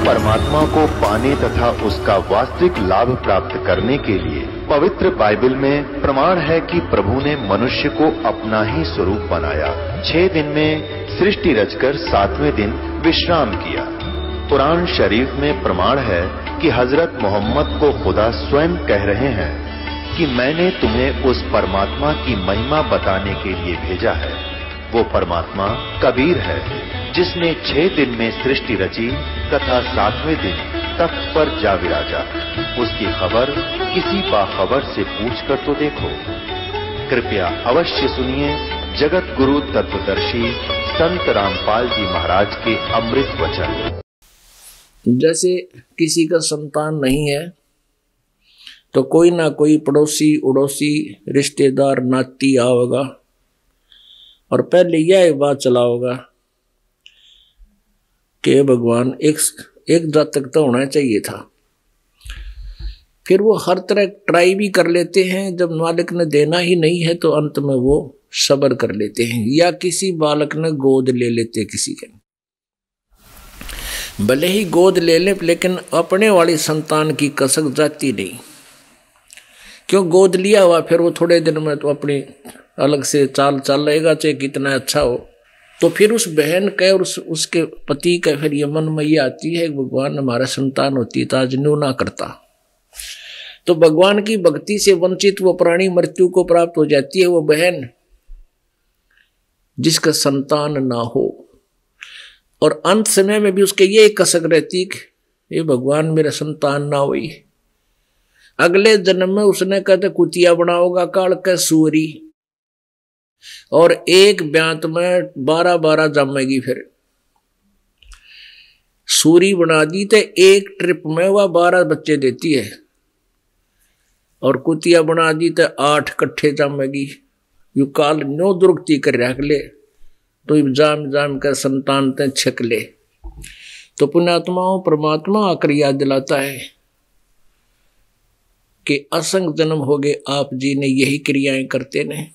परमात्मा को पाने तथा उसका वास्तविक लाभ प्राप्त करने के लिए पवित्र बाइबल में प्रमाण है कि प्रभु ने मनुष्य को अपना ही स्वरूप बनाया। 6 दिन में सृष्टि रचकर 7वें दिन विश्राम किया। कुरान शरीफ में प्रमाण है कि हजरत मोहम्मद को खुदा स्वयं कह रहे हैं कि मैंने तुम्हें उस परमात्मा की महिमा बताने के लिए भेजा है। वो परमात्मा कबीर है जिसने 6 दिन में सृष्टि रची तथा 7वें दिन तख्त पर जा विराजा। उसकी खबर किसी बाखबर से पूछकर तो देखो। कृपया अवश्य सुनिए जगत गुरु तत्वदर्शी संत रामपाल जी महाराज के अमृत वचन। जैसे किसी का संतान नहीं है तो कोई ना कोई पड़ोसी उड़ोसी रिश्तेदार नाती आओगा और पहले यह बात चला होगा कि भगवान एक जातक तो होना चाहिए था। फिर वो हर तरह ट्राई भी कर लेते हैं। जब मालिक ने देना ही नहीं है तो अंत में वो सब्र कर लेते हैं, या किसी बालक ने गोद ले लेते किसी के। भले ही गोद ले ले लेकिन अपने वाली संतान की कसक जाती नहीं। क्यों? गोद लिया हुआ फिर वो थोड़े दिन में तो अपनी अलग से चाल चल रहेगा, चाहे कितना अच्छा हो। तो फिर उस बहन के और उसके पति का फिर ये मन में ये आती है भगवान हमारा संतान होती तो आज न्यू ना करता। तो भगवान की भक्ति से वंचित वो प्राणी मृत्यु को प्राप्त हो जाती है। वो बहन जिसका संतान ना हो और अंत समय में भी उसके ये कसक रहती कि ये भगवान मेरा संतान ना हुई। अगले जन्म में उसने कहते कुतिया बनाओगा काल के सूरी, और एक ब्यांत में 12-12 जमेगी। फिर सूरी बना दी तो एक ट्रिप में वह 12 बच्चे देती है, और कुतिया बना दी तो 8 कट्ठे जमेगी। यू काल नो दुर्गति कर रख ले तो जाम जाम कर संतान ते छक ले। तो पुण्यात्माओं परमात्मा आकर याद दिलाता है कि असंग जन्म हो गए आप जी ने यही क्रियाएं करते ने।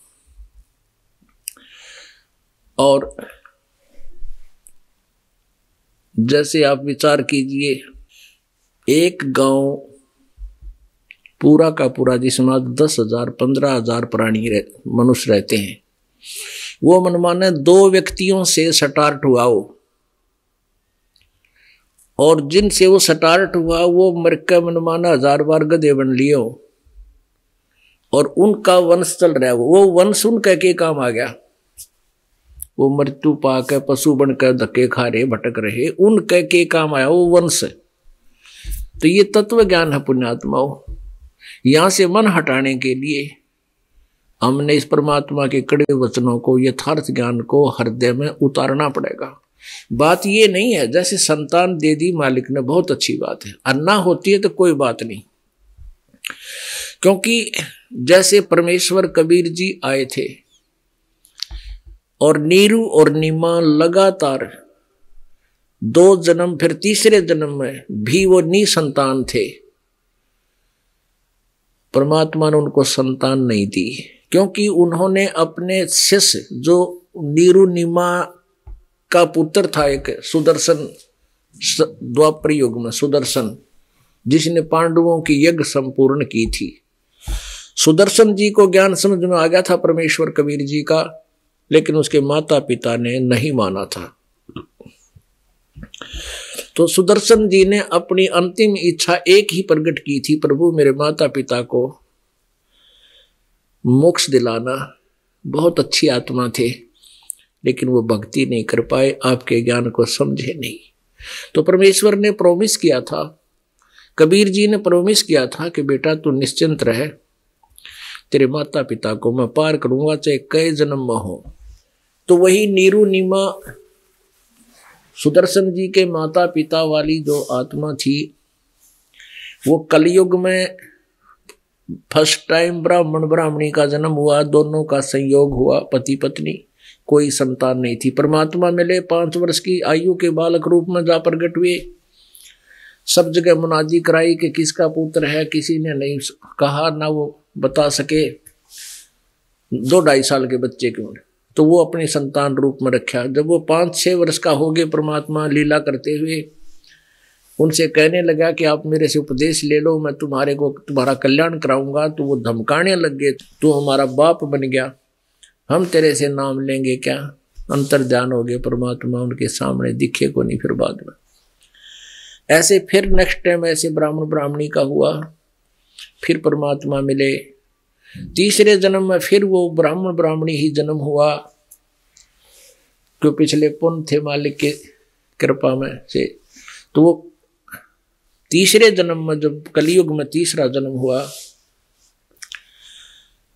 और जैसे आप विचार कीजिए, एक गांव पूरा का पूरा जिसमें 10,000 15,000 प्राणी मनुष्य रहते हैं, वो मनमाने 2 व्यक्तियों से स्टार्ट हुआ हो, और जिनसे वो स्टार्ट हुआ वो मर के मनमाना 1000 बार गधे बन लिए हो, और उनका वंश चल रहा है। वो वंश उनका के काम आ गया। वो मृत्यु पाके पशु बनकर धक्के खा रहे भटक रहे, उनके के काम आया वो वंश। तो ये तत्व ज्ञान है पुण्यात्माओं। यहां से मन हटाने के लिए हमने इस परमात्मा के कड़े वचनों को, यथार्थ ज्ञान को हृदय में उतारना पड़ेगा। बात ये नहीं है जैसे संतान दे दी मालिक ने, बहुत अच्छी बात है, अन्ना होती है तो कोई बात नहीं। क्योंकि जैसे परमेश्वर कबीर जी आए थे और नीरू और नीमा लगातार 2 जन्म, फिर तीसरे जन्म में भी वो निसंतान थे। परमात्मा ने उनको संतान नहीं दी क्योंकि उन्होंने अपने शिष्य जो नीरू नीमा का पुत्र था, एक सुदर्शन, द्वापर युग में सुदर्शन, जिसने पांडवों की यज्ञ संपूर्ण की थी। सुदर्शन जी को ज्ञान समझ में आ गया था परमेश्वर कबीर जी का, लेकिन उसके माता पिता ने नहीं माना था। तो सुदर्शन जी ने अपनी अंतिम इच्छा एक ही प्रकट की थी, प्रभु मेरे माता पिता को मोक्ष दिलाना। बहुत अच्छी आत्मा थे लेकिन वो भक्ति नहीं कर पाए, आपके ज्ञान को समझे नहीं। तो परमेश्वर ने प्रॉमिस किया था, कबीर जी ने प्रॉमिस किया था कि बेटा तू निश्चिंत रहे, तेरे माता पिता को मैं पार करूंगा चाहे कई जन्म में हो। तो वही नीरू नीमा सुदर्शन जी के माता पिता वाली जो आत्मा थी, वो कलयुग में फर्स्ट टाइम ब्राह्मण ब्राह्मणी का जन्म हुआ, दोनों का संयोग हुआ, पति पत्नी, कोई संतान नहीं थी। परमात्मा मिले 5 वर्ष की आयु के बालक रूप में जा प्रकट हुए। सब जगह मुनादी कराई कि किसका पुत्र है, किसी ने नहीं कहा, ना वो बता सके। 2-2.5 साल के बच्चे की उम्र, तो वो अपने संतान रूप में रखा। जब वो 5-6 वर्ष का हो गए, परमात्मा लीला करते हुए उनसे कहने लगा कि आप मेरे से उपदेश ले लो, मैं तुम्हारा कल्याण कराऊंगा। तो वो धमकाने लग गए, तू हमारा बाप बन गया, हम तेरे से नाम लेंगे क्या। अंतर्ध्यान हो गए, परमात्मा उनके सामने दिखे को नहीं। फिर बाद में ऐसे फिर नेक्स्ट टाइम ऐसे ब्राह्मण ब्राह्मणी का हुआ, फिर परमात्मा मिले। तीसरे जन्म में फिर वो ब्राह्मण ब्राह्मणी ही जन्म हुआ, जो पिछले पुण्य थे मालिक के कृपा में से। तो वो तीसरे जन्म में जब कलयुग में तीसरा जन्म हुआ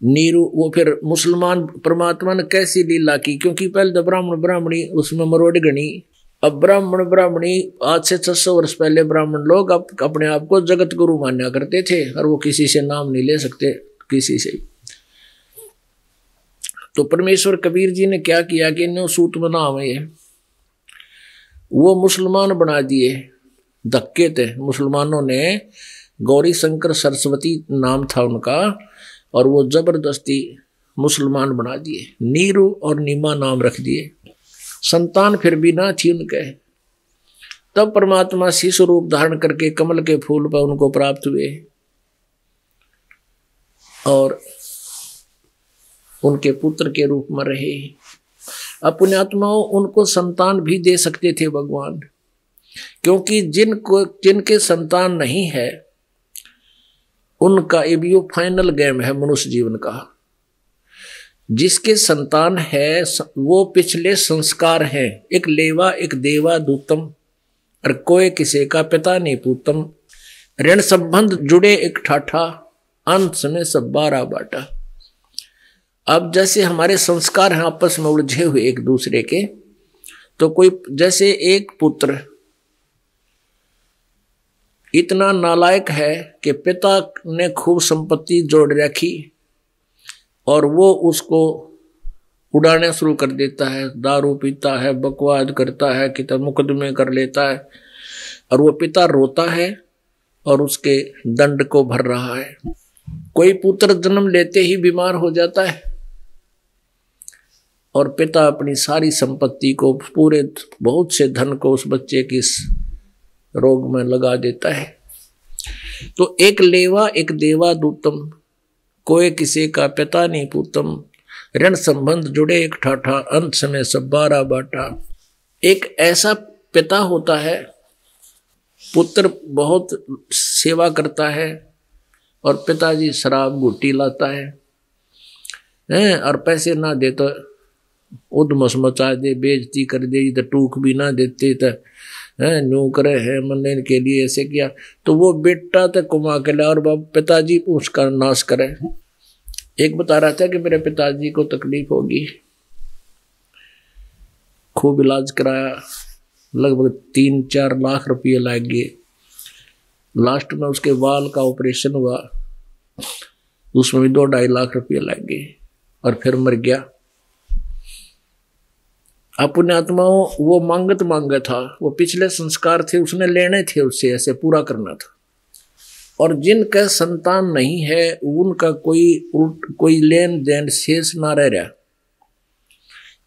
नीरू, वो फिर मुसलमान परमात्मा ने कैसी लीला की, क्योंकि पहले तो ब्राह्मण ब्राह्मणी उसमें मरोड़ गणी। अब ब्राह्मण ब्राह्मणी आज से 600 वर्ष पहले ब्राह्मण लोग अपने आप को जगत गुरु मान्या करते थे, और वो किसी से नाम नहीं ले सकते किसी से। तो परमेश्वर कबीर जी ने क्या किया कि नो सूत में नाम है, वो मुसलमान बना दिए। धक्के थे मुसलमानों ने, गौरी शंकर सरस्वती नाम था उनका, और वो जबरदस्ती मुसलमान बना दिए। नीरू और नीमा नाम रख दिए। संतान फिर भी ना थी उनके। तब परमात्मा शिशु रूप धारण करके कमल के फूल पर उनको प्राप्त हुए, और उनके पुत्र के रूप में रहे। अपने आत्माओं उनको संतान भी दे सकते थे भगवान, क्योंकि जिनके संतान नहीं है उनका ये फाइनल गेम है मनुष्य जीवन का। जिसके संतान है वो पिछले संस्कार हैं, एक लेवा एक देवा दूतम, और कोई किसी का पिता नहीं पूतम। ऋण संबंध जुड़े एक ठाठा, अंत में सब 12 बाटा। अब जैसे हमारे संस्कार हैं आपस में उलझे हुए एक दूसरे के, तो कोई जैसे एक पुत्र इतना नालायक है कि पिता ने खूब संपत्ति जोड़ रखी और वो उसको उड़ाने शुरू कर देता है, दारू पीता है, बकवाद करता है, कितना मुकदमे कर लेता है, और वो पिता रोता है और उसके दंड को भर रहा है। कोई पुत्र जन्म लेते ही बीमार हो जाता है और पिता अपनी सारी संपत्ति को, पूरे बहुत से धन को उस बच्चे की रोग में लगा देता है। तो एक लेवा एक देवा दूतम, कोई किसी का पिता नहीं पूतम। ऋण संबंध जुड़े एक ठाठा, अंत समय सब 12 बाटा। एक ऐसा पिता होता है, पुत्र बहुत सेवा करता है और पिताजी शराब घुट्टी लाता है, और पैसे ना दे तो उद्मस मचा दे, बेइज्जती कर दे, इधर टूक भी ना देते तो न्यू करे है मनने के लिए ऐसे किया। तो वो बेटा तो कुमा के लाए और पिताजी उसका नाश करे। एक बता रहा था कि मेरे पिताजी को तकलीफ होगी, खूब इलाज कराया, लगभग 3-4 लाख रुपये लग गए। लास्ट में उसके बाल का ऑपरेशन हुआ, उसमें भी 2-2.5 लाख रुपये लग गए और फिर मर गया। अपने आत्माओं वो मांगा था, वो पिछले संस्कार थे, उसने लेने थे, उससे ऐसे पूरा करना था। और जिनका संतान नहीं है उनका कोई लेन देन शेष ना रह रहा,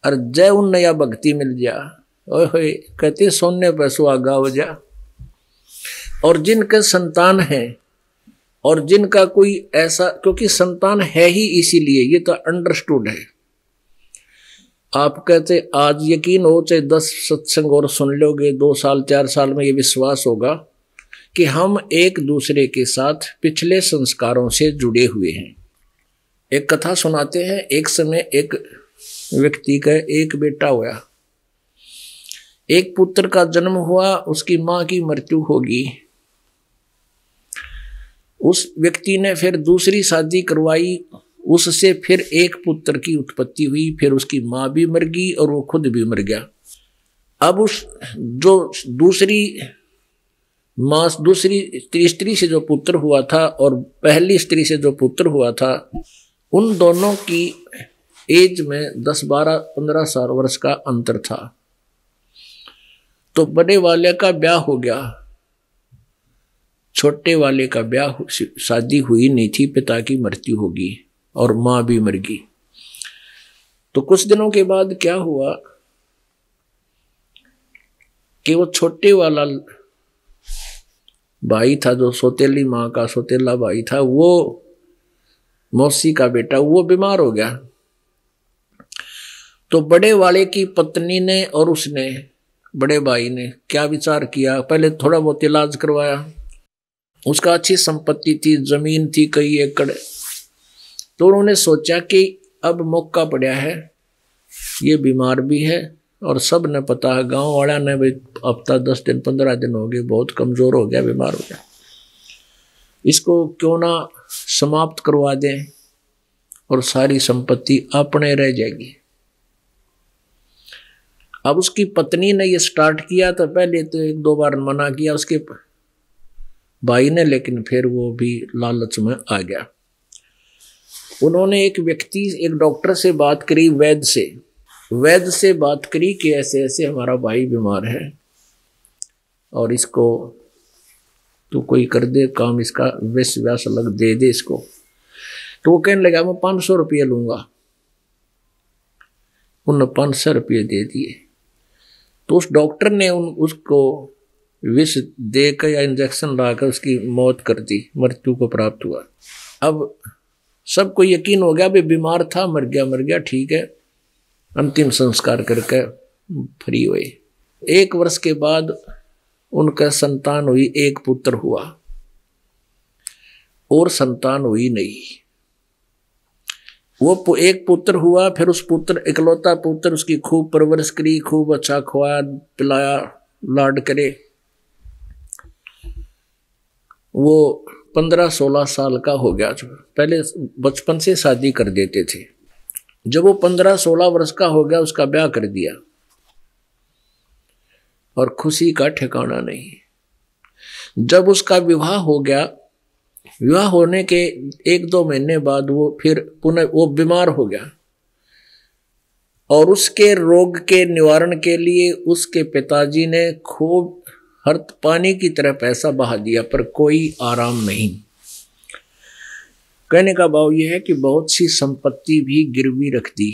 और जय उन नया भक्ति मिल जा, ओए कहते सोने पर सुहागा हो जा। और जिनका संतान है और जिनका कोई ऐसा, क्योंकि संतान है ही इसीलिए, ये तो अंडरस्टूड है। आप कहते आज यकीन हो, चाहे 10 सत्संग और सुन लोगे, 2 साल 4 साल में ये विश्वास होगा कि हम एक दूसरे के साथ पिछले संस्कारों से जुड़े हुए हैं। एक कथा सुनाते हैं। एक समय एक व्यक्ति का एक बेटा हुआ, एक पुत्र का जन्म हुआ, उसकी मां की मृत्यु होगी। उस व्यक्ति ने फिर दूसरी शादी करवाई, उससे फिर एक पुत्र की उत्पत्ति हुई, फिर उसकी मां भी मर गई और वो खुद भी मर गया। अब उस जो दूसरी स्त्री से जो पुत्र हुआ था और पहली स्त्री से जो पुत्र हुआ था, उन दोनों की एज में 10, 12, 15 साल वर्ष का अंतर था। तो बड़े वाले का ब्याह हो गया, छोटे वाले का ब्याह, शादी हुई नहीं थी, पिता की मृत्यु होगी और मां भी मर गई। तो कुछ दिनों के बाद क्या हुआ कि वो छोटे वाला भाई था जो सौतेली माँ का सौतेला भाई था, वो मौसी का बेटा, वो बीमार हो गया। तो बड़े वाले की पत्नी ने और उसने, बड़े भाई ने क्या विचार किया, पहले थोड़ा बहुत इलाज करवाया। उसका अच्छी संपत्ति थी, जमीन थी कई एकड़। तो उन्होंने सोचा कि अब मौका पड़ा है, ये बीमार भी है और सब ने पता है, गांव वाला ने भी, हफ्ता 10 दिन 15 दिन हो गए, बहुत कमजोर हो गया, बीमार हो गया, इसको क्यों ना समाप्त करवा दें और सारी संपत्ति अपने रह जाएगी। अब उसकी पत्नी ने ये स्टार्ट किया तो पहले तो 1-2 बार मना किया उसके भाई ने, लेकिन फिर वो भी लालच में आ गया। उन्होंने एक डॉक्टर से बात करी, वैद्य से बात करी कि ऐसे ऐसे हमारा भाई बीमार है और इसको तू कोई कर दे काम, इसका विष व्यास अलग दे दे इसको। तो वो कहने लगा मैं 500 रुपये लूंगा। उन्होंने 500 रुपये दे दिए। तो उस डॉक्टर ने उसको विष देकर या इंजेक्शन लाकर उसकी मौत कर दी, मृत्यु को प्राप्त हुआ। अब सबको यकीन हो गया, भी बीमार था, मर गया, ठीक है। अंतिम संस्कार करके फ्री हुए। 1 वर्ष के बाद उनका संतान हुई, 1 पुत्र हुआ और संतान हुई नहीं। वो 1 पुत्र हुआ, फिर उस पुत्र, इकलौता पुत्र, उसकी खूब परवरिश करी, खूब अच्छा खुआया पिलाया, लाड करे। वो 15-16 साल का हो गया। पहले बचपन से शादी कर देते थे। जब वो 15-16 वर्ष का हो गया, उसका ब्याह कर दिया और खुशी का ठिकाना नहीं। जब उसका विवाह हो गया, विवाह होने के 1-2 महीने बाद वो फिर पुनः वो बीमार हो गया और उसके रोग के निवारण के लिए उसके पिताजी ने खूब हर पानी की तरह पैसा बहा दिया, पर कोई आराम नहीं। कहने का भाव यह है कि बहुत सी संपत्ति भी गिरवी रख दी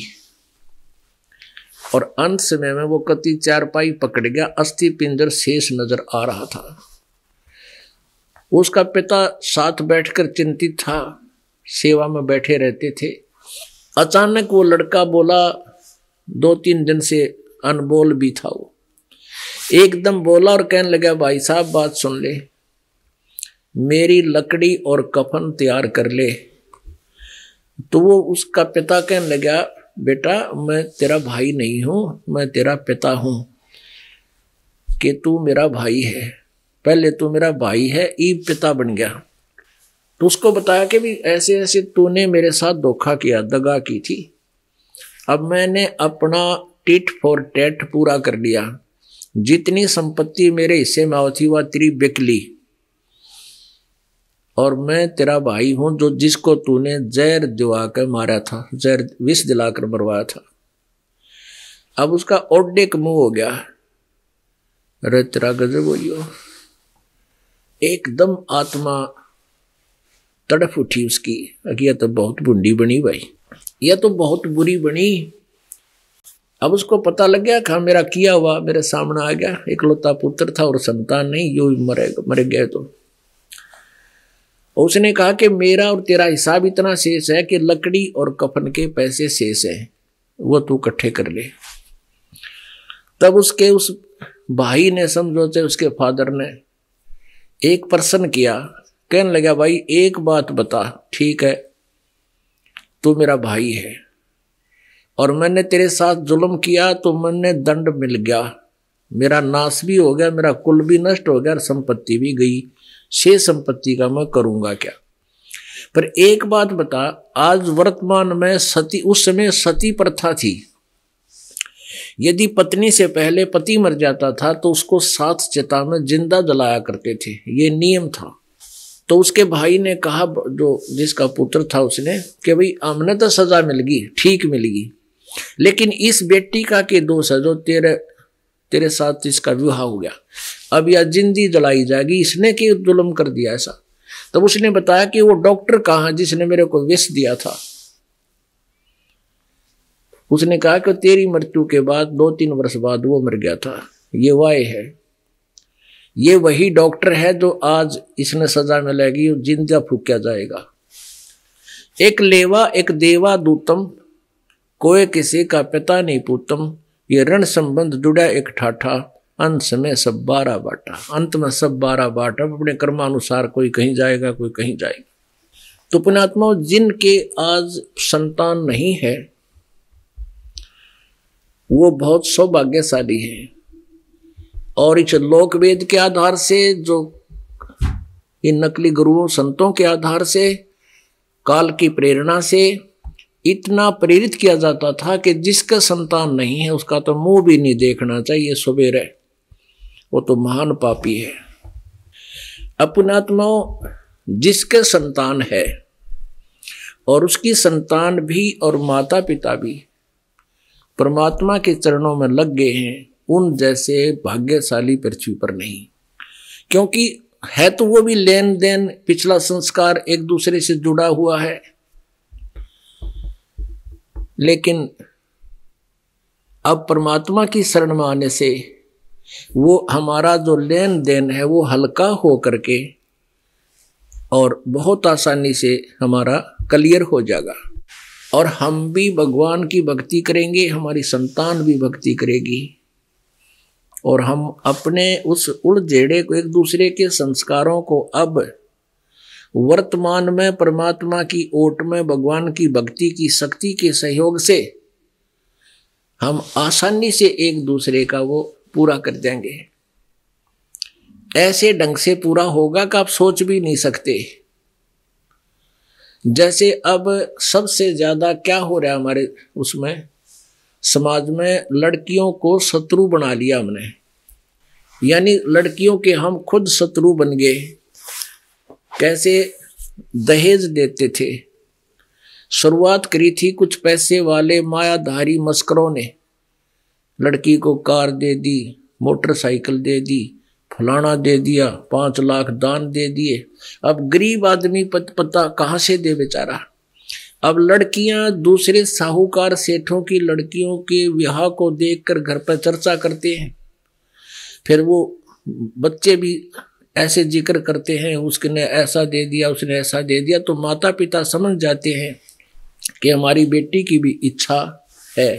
और अंत समय में वो कति चारपाई पकड़ गया, अस्थि पिंजर शेष नजर आ रहा था। उसका पिता साथ बैठकर चिंतित था, सेवा में बैठे रहते थे। अचानक वो लड़का बोला, 2-3 दिन से अनबोल भी था वो, एकदम बोला और कहने लगा, भाई साहब बात सुन ले, मेरी लकड़ी और कफन तैयार कर ले। तो वो उसका पिता कहने लगा, बेटा मैं तेरा भाई नहीं हूं, मैं तेरा पिता हूं, कि तू मेरा भाई है, पहले तू मेरा भाई है, ईब पिता बन गया। तो उसको बताया कि भी ऐसे ऐसे तूने मेरे साथ धोखा किया, दगा की थी, अब मैंने अपना टिट फॉर टैट पूरा कर लिया, जितनी संपत्ति मेरे हिस्से में थी वह तेरी बिक ली, और मैं तेरा भाई हूं जो जिसको तूने जहर दिवा कर मारा था, जहर विष दिलाकर मरवाया था। अब उसका ओड्डे का मुंह हो गया। अरे तेरा गजब बोलियो, एकदम आत्मा तड़फ उठी उसकी, यह तो बहुत बुंडी बनी भाई, यह तो बहुत बुरी बनी। अब उसको पता लग गया कि मेरा किया हुआ मेरे सामने आ गया, इकलौता पुत्र था और संतान नहीं, यो मर गए। तो उसने कहा कि मेरा और तेरा हिसाब इतना शेष है कि लकड़ी और कफन के पैसे शेष है, वो तू इकट्ठे कर ले। तब उसके उस भाई ने, समझो से उसके फादर ने एक प्रश्न किया, कहने लगा, भाई एक बात बता, ठीक है तू मेरा भाई है और मैंने तेरे साथ जुल्म किया तो मैंने दंड मिल गया, मेरा नाश भी हो गया, मेरा कुल भी नष्ट हो गया और संपत्ति भी गई, शेष संपत्ति का मैं करूंगा क्या? पर एक बात बता, आज वर्तमान में सती, उस समय सती प्रथा थी, यदि पत्नी से पहले पति मर जाता था तो उसको 7 चिता में जिंदा जलाया करते थे, ये नियम था। तो उसके भाई ने कहा, जो जिसका पुत्र था, उसने कि भाई हमने तो सजा मिल गई, ठीक मिल गई, लेकिन इस बेटी का के दोष है जो तेरे साथ इसका विवाह हो गया, अब यह जिंदी जलाई जाएगी, इसने क्यों जुल्म कर दिया ऐसा। तब उसने बताया कि वो डॉक्टर कहाँ जिसने मेरे को विष दिया था। उसने कहा कि तेरी मृत्यु के बाद 2-3 वर्ष बाद वो मर गया था, ये वाय है। ये वही डॉक्टर है जो आज इसने सजा मिलेगी और जिंदा फूंका जाएगा। एक लेवा एक देवा दूतम, कोई किसी का पिता नहीं पूतम, ये ऋण संबंध जुड़ा एक ठाठा, अंत में सब 12 बाटा। अंत में सब 12 बाटा, अपने कर्मानुसार कोई कहीं जाएगा कोई कहीं जाएगा। तो पुण्यात्माओं, जिनके आज संतान नहीं है वो बहुत सौभाग्यशाली है। और इस लोक वेद के आधार से, जो इन नकली गुरुओं संतों के आधार से, काल की प्रेरणा से इतना प्रेरित किया जाता था कि जिसका संतान नहीं है उसका तो मुंह भी नहीं देखना चाहिए सवेरे, वो तो महान पापी है। पुण्यात्माओं, जिसके संतान है और उसकी संतान भी और माता पिता भी परमात्मा के चरणों में लग गए हैं, उन जैसे भाग्यशाली पृथ्वी पर नहीं। क्योंकि है तो वो भी लेन देन, पिछला संस्कार एक दूसरे से जुड़ा हुआ है, लेकिन अब परमात्मा की शरण में आने से वो हमारा जो लेन देन है वो हल्का हो करके और बहुत आसानी से हमारा क्लियर हो जाएगा। और हम भी भगवान की भक्ति करेंगे, हमारी संतान भी भक्ति करेगी, और हम अपने उस उलझेड़े को, एक दूसरे के संस्कारों को अब वर्तमान में परमात्मा की ओट में भगवान की भक्ति की शक्ति के सहयोग से हम आसानी से एक दूसरे का वो पूरा कर देंगे। ऐसे ढंग से पूरा होगा कि आप सोच भी नहीं सकते। जैसे अब सबसे ज्यादा क्या हो रहा है हमारे उसमें समाज में, लड़कियों को शत्रु बना लिया हमने, यानी लड़कियों के हम खुद शत्रु बन गए। कैसे? दहेज देते थे, शुरुआत करी थी कुछ पैसे वाले मायाधारी मस्करों ने, लड़की को कार दे दी, मोटरसाइकिल दे दी, फलाना दे दिया, 5 लाख दान दे दिए। अब गरीब आदमी पता कहाँ से दे बेचारा। अब लड़कियां दूसरे साहूकार सेठों की लड़कियों के विवाह को देखकर घर पर चर्चा करते हैं, फिर वो बच्चे भी ऐसे जिक्र करते हैं, उसने ऐसा दे दिया, उसने ऐसा दे दिया। तो माता पिता समझ जाते हैं कि हमारी बेटी की भी इच्छा है,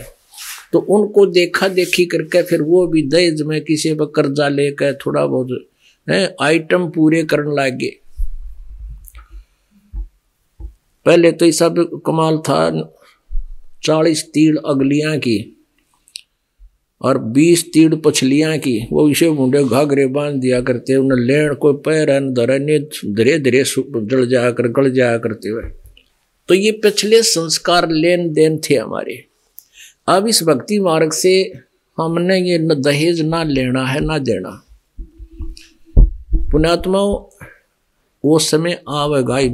तो उनको देखा देखी करके फिर वो भी दहेज में किसी पर कर्जा लेकर थोड़ा बहुत आइटम पूरे करने लगे। पहले तो ये सब कमाल था, 40 तीड़ अगलियां की और 20 तीड़ पछलियां की, वो इसे मुंडे घाघरे बांध दिया करते, उन्हें लेन कोई पैर धरे धीरे धीरे जल जाया कर गल जाया करते हुए। तो ये पिछले संस्कार लेन देन थे हमारे। अब इस भक्ति मार्ग से हमने ये न दहेज ना लेना है ना देना। पुण्यात्माओं, वो समय आवेगा ही,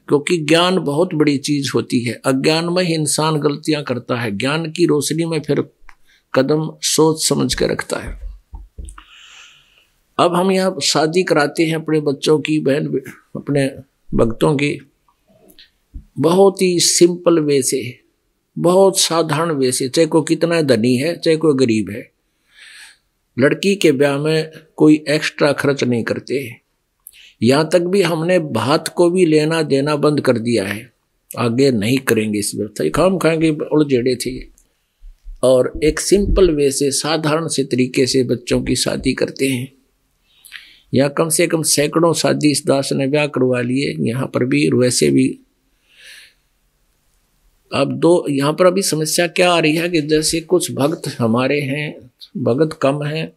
क्योंकि ज्ञान बहुत बड़ी चीज होती है। अज्ञान में ही इंसान गलतियां करता है, ज्ञान की रोशनी में फिर कदम सोच समझ के रखता है। अब हम यहाँ शादी कराते हैं अपने बच्चों की, बहन अपने भक्तों की, बहुत ही सिंपल वे से, बहुत साधारण वे से, चाहे कोई कितना धनी है चाहे कोई गरीब है। लड़की के ब्याह में कोई एक्स्ट्रा खर्च नहीं करते। यहाँ तक भी हमने भात को भी लेना देना बंद कर दिया है, आगे नहीं करेंगे इस व्यवस्था, खाम खाएंगे उलझेड़े थे। और एक सिंपल वे से, साधारण से तरीके से बच्चों की शादी करते हैं। यहाँ कम से कम सैकड़ों शादी इस दास ने ब्याह करवा लिए, यहाँ पर भी वैसे भी। अब यहाँ पर अभी समस्या क्या आ रही है कि जैसे कुछ भक्त हमारे हैं, भगत कम हैं,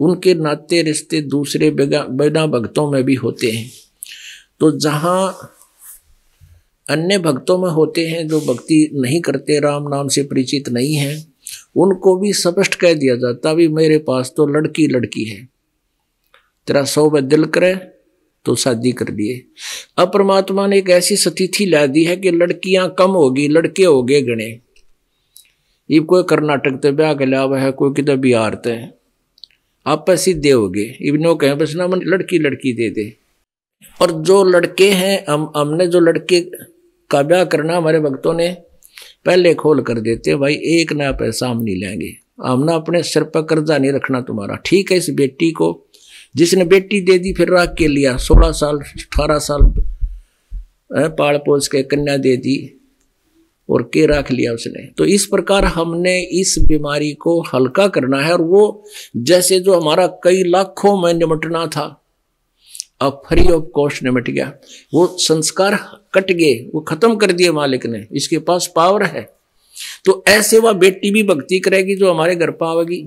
उनके नाते रिश्ते दूसरे बिना भक्तों में भी होते हैं। तो जहाँ अन्य भक्तों में होते हैं जो भक्ति नहीं करते, राम नाम से परिचित नहीं हैं, उनको भी स्पष्ट कह दिया जाता भी मेरे पास तो लड़की लड़की है, तेरा 100 में दिल करे तो शादी कर दिए। अब परमात्मा ने एक ऐसी स्थिति ला दी है कि लड़कियां कम होगी, लड़के हो गए गणे। ये कोई कर्नाटक ते ब्याह के लावा है, कोई किधर बिहार ते, आप सीधे हो गए। इबनो कहें बस ना मन लड़की लड़की दे दे। और जो लड़के हैं, हमने जो लड़के का ब्याह करना, हमारे भक्तों ने पहले खोल कर देते, भाई 1 नया पैसा हम नहीं लेंगे, हम ना अपने सिर पर कर्जा नहीं रखना तुम्हारा, ठीक है। इस बेटी को जिसने बेटी दे दी फिर रख के लिया, 16 साल 18 साल पाल पोस के कन्या दे दी और के रख लिया उसने। तो इस प्रकार हमने इस बीमारी को हल्का करना है, और वो जैसे जो हमारा कई लाखों में निमटना था अब फ्री ऑफ कॉस्ट निमट गया, वो संस्कार कट गए, वो खत्म कर दिए मालिक ने, इसके पास पावर है। तो ऐसे वह बेटी भी भक्ति करेगी जो हमारे घर पर आवेगी,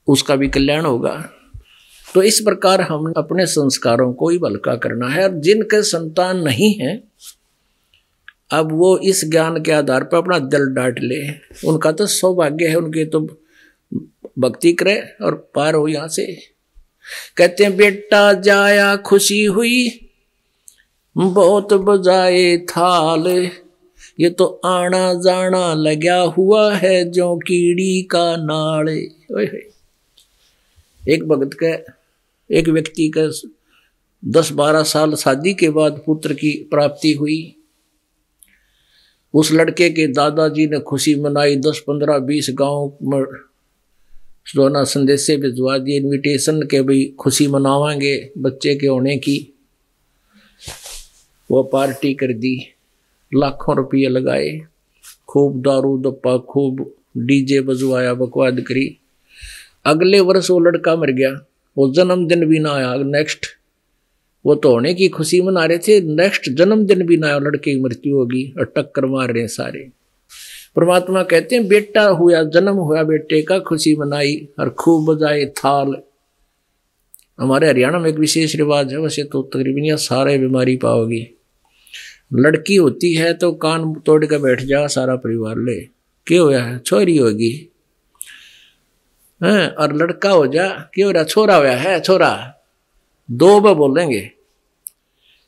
उसका भी कल्याण होगा। तो इस प्रकार हम अपने संस्कारों को ही हल्का करना है। और जिनके संतान नहीं है अब वो इस ज्ञान के आधार पर अपना दिल डांट ले, उनका तो सौभाग्य है, उनके तो भक्ति करे और पार हो यहां से। कहते हैं बेटा जाया खुशी हुई बहुत बजाए थाल, ये तो आना जाना लगा हुआ है जो कीड़ी का नाल। एक भगत का, एक व्यक्ति का 10-12 साल शादी के बाद पुत्र की प्राप्ति हुई। उस लड़के के दादाजी ने खुशी मनाई, 10-15-20 गांव में सोना संदेशे भिजवा दिए इनविटेशन के, भाई खुशी मनावांगे बच्चे के होने की। वो पार्टी कर दी, लाखों रुपये लगाए, खूब दारू दप्पा, खूब डीजे बजवाया, बकवाद करी। अगले वर्ष वो लड़का मर गया, वो जन्मदिन भी ना आया। नेक्स्ट वो तो होने की खुशी मना रहे थे, नेक्स्ट जन्मदिन भी ना आया, लड़के की मृत्यु होगी और टक्कर मार रहे सारे। परमात्मा कहते हैं बेटा हुआ, जन्म हुआ बेटे का, खुशी मनाई और खूब बजाए थाल। हमारे हरियाणा में एक विशेष रिवाज है, वैसे तो तकरीबन यहाँ सारे बीमारी पाओगी। लड़की होती है तो कान तोड़ के बैठ जा सारा परिवार, ले क्या होया है, छोरी होगी है, और लड़का हो जा क्या हो रहा, छोरा होया है, छोरा, 2 बार बोलेंगे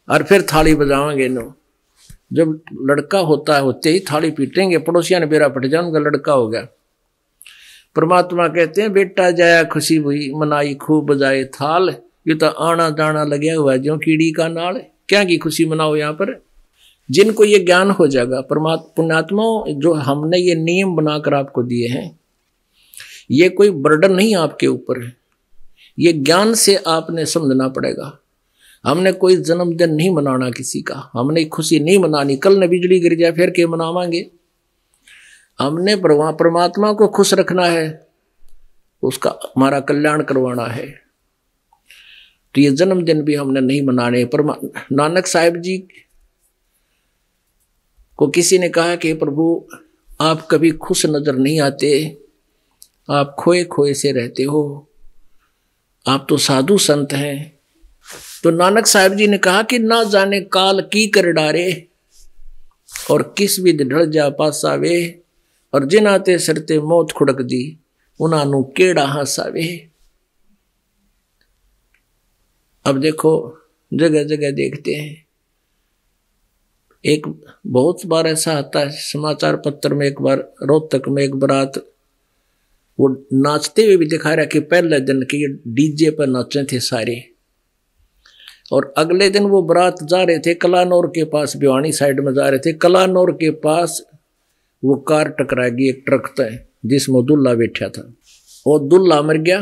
और फिर थाली बजावेंगे। नो जब लड़का होता है होते ही थाली पीटेंगे, पड़ोसिया ने बेरा पट जाए, उनका लड़का हो गया। परमात्मा कहते हैं बेटा जाया खुशी हुई मनाई खूब बजाए थाल, ये तो आना जाना लगा हुआ जो कीड़ी का नाल। क्या की खुशी मनाओ यहाँ पर, जिनको ये ज्ञान हो जाएगा। पुण्यात्मा जो हमने ये नियम बनाकर आपको दिए हैं, ये कोई बर्डन नहीं आपके ऊपर है, ये ज्ञान से आपने समझना पड़ेगा। हमने कोई जन्मदिन नहीं मनाना किसी का, हमने खुशी नहीं मनानी। कल न बिजली गिर जाए फिर के मनावांगे। हमने परमात्मा को खुश रखना है, उसका हमारा कल्याण करवाना है। तो ये जन्मदिन भी हमने नहीं मनाने। नानक साहिब जी को किसी ने कहा कि प्रभु आप कभी खुश नजर नहीं आते, आप खोए खोए से रहते हो, आप तो साधु संत हैं। तो नानक साहिब जी ने कहा कि ना जाने काल की कर डारे और किस विध ढल जा पासावे, और जिन आते सरते मौत खुड़क दी उन्हां केड़ा हासावे। अब देखो जगह जगह देखते हैं, एक बहुत बार ऐसा आता है समाचार पत्र में, एक बार रोहतक में एक बारात वो नाचते हुए भी दिखा रहा कि पहले दिन के ये डीजे पर नाचे थे सारे, और अगले दिन वो बारात जा रहे थे कलानौर के पास, भिवानी साइड में जा रहे थे। कलानौर के पास वो कार टकराएगी एक ट्रक तय जिसमें दुल्हा बैठा था, और दुल्हा मर गया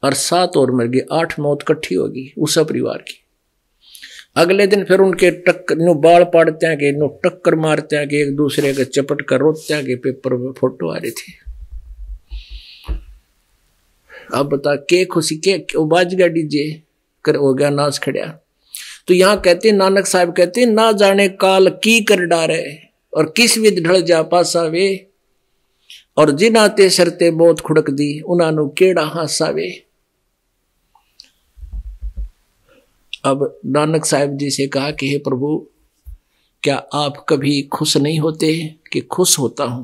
और 7 और मर गए, 8 मौत इकट्ठी होगी उस परिवार की। अगले दिन फिर उनके टक्कर बाल पाड़ते हैं कि टक्कर मारते हैं कि एक दूसरे के चपट कर रोते हैं कि पेपर में फोटो आ रही थी। अब बता के खुशी के बाज गया डीजे कर हो गया नाच खड़िया। तो यहां कहते नानक साहब कहते ना जाने काल की कर डारे और किस विध ढल जा पासावे, और जिन आते शरते मौत खुड़क दी उन्हां केड़ा हासावे। अब नानक साहब जी से कहा कि हे प्रभु क्या आप कभी खुश नहीं होते? कि खुश होता हूं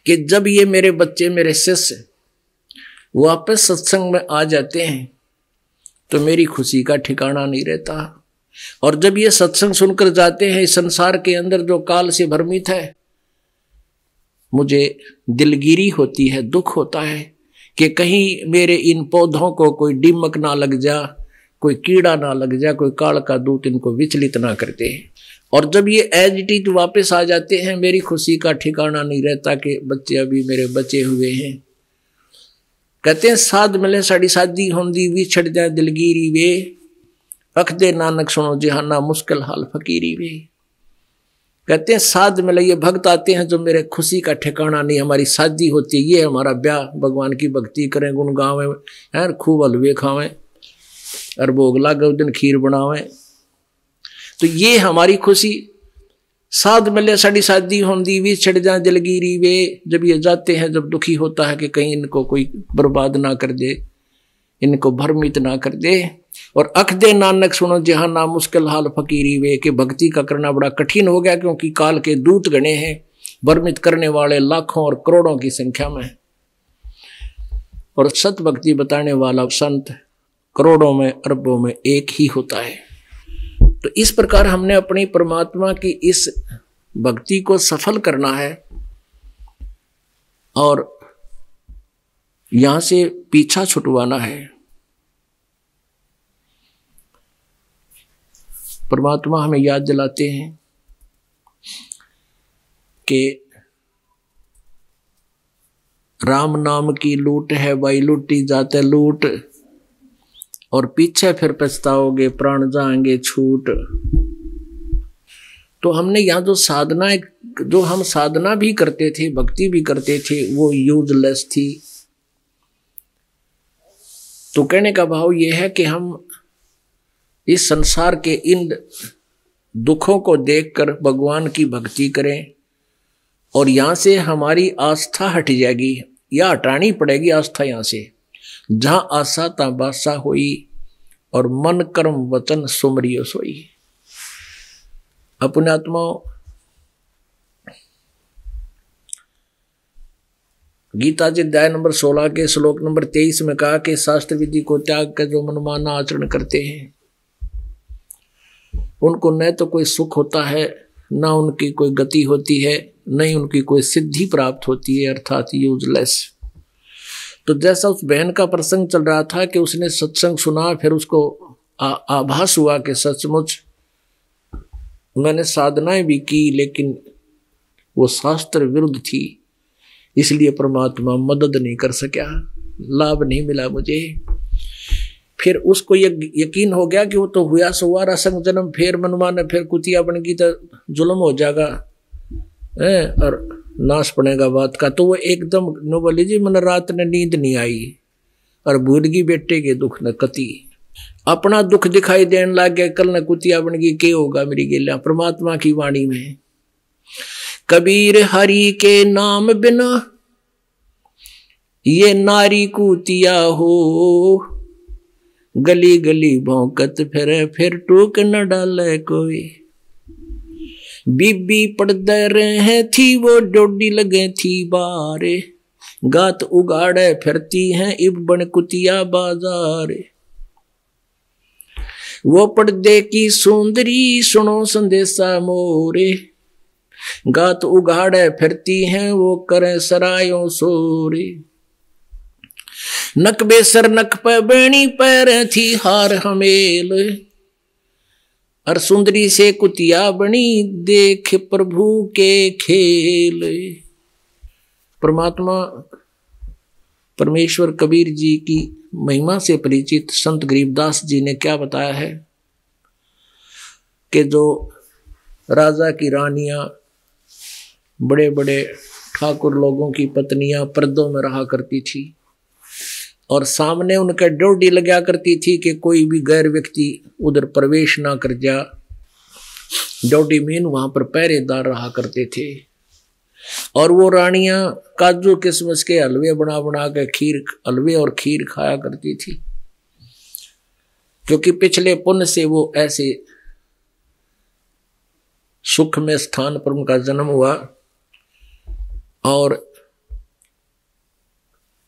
कि जब ये मेरे बच्चे मेरे शिष्य वापस सत्संग में आ जाते हैं तो मेरी खुशी का ठिकाना नहीं रहता, और जब ये सत्संग सुनकर जाते हैं इस संसार के अंदर जो काल से भ्रमित है, मुझे दिलगिरी होती है, दुख होता है कि कहीं मेरे इन पौधों को कोई दीमक ना लग जा, कोई कीड़ा ना लग जा, कोई काल का दूत इनको विचलित ना कर दे। और जब ये एज इट इज वापस आ जाते हैं मेरी खुशी का ठिकाना नहीं रहता कि बच्चे अभी मेरे बचे हुए हैं। कहते हैं साध मिले साड़ी शादी होंदी विछड़ जाए दिलगिरी वे, अख दे नानक सुनो जहाना मुश्किल हाल फकीरी वे। कहते हैं साध मिले, ये भक्त आते हैं जो मेरे खुशी का ठिकाना नहीं, हमारी शादी होती है, ये हमारा ब्याह, भगवान की भक्ति करें, गुण गावें, यार खूब हलवे खावें और भोग लागे उस दिन खीर बनावें, तो ये हमारी खुशी। साध मिले साड़ी शादी होंदी भी छिड़ जाए दिलगिरी वे, जब ये जाते हैं, जब दुखी होता है कि कहीं इनको कोई बर्बाद ना कर दे, इनको भ्रमित ना कर दे। और अख दे नानक सुनो जहाना मुश्किल हाल फकीरी वे, कि भक्ति का करना बड़ा कठिन हो गया, क्योंकि काल के दूत गणे हैं, भ्रमित करने वाले लाखों और करोड़ों की संख्या में, और सत भक्ति बताने वाला संत करोड़ों में अरबों में एक ही होता है। तो इस प्रकार हमने अपनी परमात्मा की इस भक्ति को सफल करना है और यहां से पीछा छुटवाना है। परमात्मा हमें याद दिलाते हैं कि राम नाम की लूट है भाई, लूटी जाते लूट, और पीछे फिर पछताओगे प्राण जाएंगे छूट। तो हमने यहाँ जो साधना, जो हम साधना भी करते थे, भक्ति भी करते थे, वो यूजलेस थी। तो कहने का भाव यह है कि हम इस संसार के इन दुखों को देखकर भगवान की भक्ति करें, और यहां से हमारी आस्था हट जाएगी, या हटानी पड़ेगी आस्था यहां से। जहां आशा ता बासा होई, और मन कर्म वचन सुमरियो सोई। अपने आत्मा गीता जी अध्याय नंबर 16 के श्लोक नंबर 23 में कहा कि शास्त्र विधि को त्याग कर जो मनमाना आचरण करते हैं, उनको न तो कोई सुख होता है, न उनकी कोई गति होती है, न ही उनकी कोई सिद्धि प्राप्त होती है, अर्थात यूजलेस। तो जैसा उस बहन का प्रसंग चल रहा था कि उसने सत्संग सुना, फिर उसको आभास हुआ कि सचमुच मैंने साधनाएं भी की, लेकिन वो शास्त्र विरुद्ध थी, इसलिए परमात्मा मदद नहीं कर सका, लाभ नहीं मिला मुझे। फिर उसको यकीन हो गया कि वो तो हुआ सो हुआ, रसंग जन्म फिर मनमाने, फिर कुतिया बन गई तो जुल्म हो जाएगा और नाश पड़ेगा बात का। तो वो एकदम नो बोले जी मन रात ने नींद नहीं आई, और भूल गई बेटे के दुख न कति, अपना दुख दिखाई देने लग गया, कल न कुतिया बन गई, क्या होगा मेरी गेला। परमात्मा की वाणी में कबीर हरि के नाम बिना ये नारी कुतिया हो, गली गली भौंकत फिर टूक न डाले कोई। बीबी पड़दे रहे थी वो डोडी लगे थी बारे, गात उगाड़े फिरती हैं इब बन कुतिया बाजारे। वो पर्दे की सुंदरी सुनो संदेशा मोरे, गात उगाड़े फिरती हैं वो करे सरायों सोरे। नक बेसर नक पे बेणी पैर थी हार हमेल, और सुंदरी से कुतिया बनी देख प्रभु के खेल। परमात्मा परमेश्वर कबीर जी की महिमा से परिचित संत गरीबदास जी ने क्या बताया है कि जो राजा की रानियां, बड़े बड़े ठाकुर लोगों की पत्नियां पर्दों में रहा करती थी, और सामने उनके ड्योढ़ी लगा करती थी कि कोई भी गैर व्यक्ति उधर प्रवेश ना कर जा। ड्योढ़ी मीन वहां पर पहरेदार रहा करते थे, और वो रानियां काजू किशमिश के हलवे बना बना के हलवे और खीर खाया करती थी, क्योंकि पिछले पुण्य से वो ऐसे सुख में स्थान पर उनका जन्म हुआ, और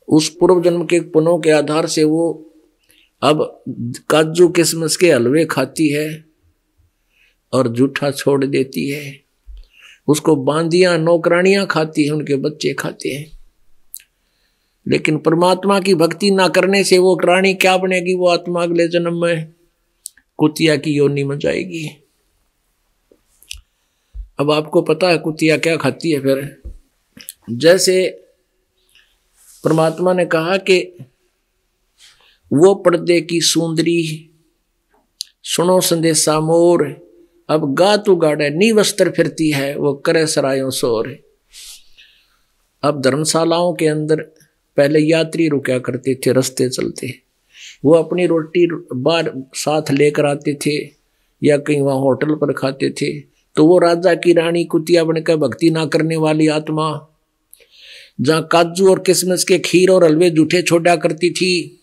उस पूर्व जन्म के पुण्यों के आधार से वो अब काजू किशमिश के हलवे खाती है और जूठा छोड़ देती है। उसको बांदियां नौकरानियां खाती है, उनके बच्चे खाते हैं। लेकिन परमात्मा की भक्ति ना करने से वो रानी क्या बनेगी? वो आत्मा अगले जन्म में कुतिया की योनि में जाएगी। अब आपको पता है कुतिया क्या खाती है। फिर जैसे परमात्मा ने कहा कि वो पर्दे की सुंदरी सुनो संदेशा मोर, अब गा तू गाड़े नी वस्त्र फिरती है वो करे सरायों शोर। अब धर्मशालाओं के अंदर पहले यात्री रुका करते थे, रस्ते चलते, वो अपनी रोटी बाहर साथ लेकर आते थे या कहीं वहाँ होटल पर खाते थे। तो वो राजा की रानी कुतिया बनकर भक्ति ना करने वाली आत्मा जहाँ काजू और किशमिश के खीर और हलवे जूठे छोड़ा करती थी,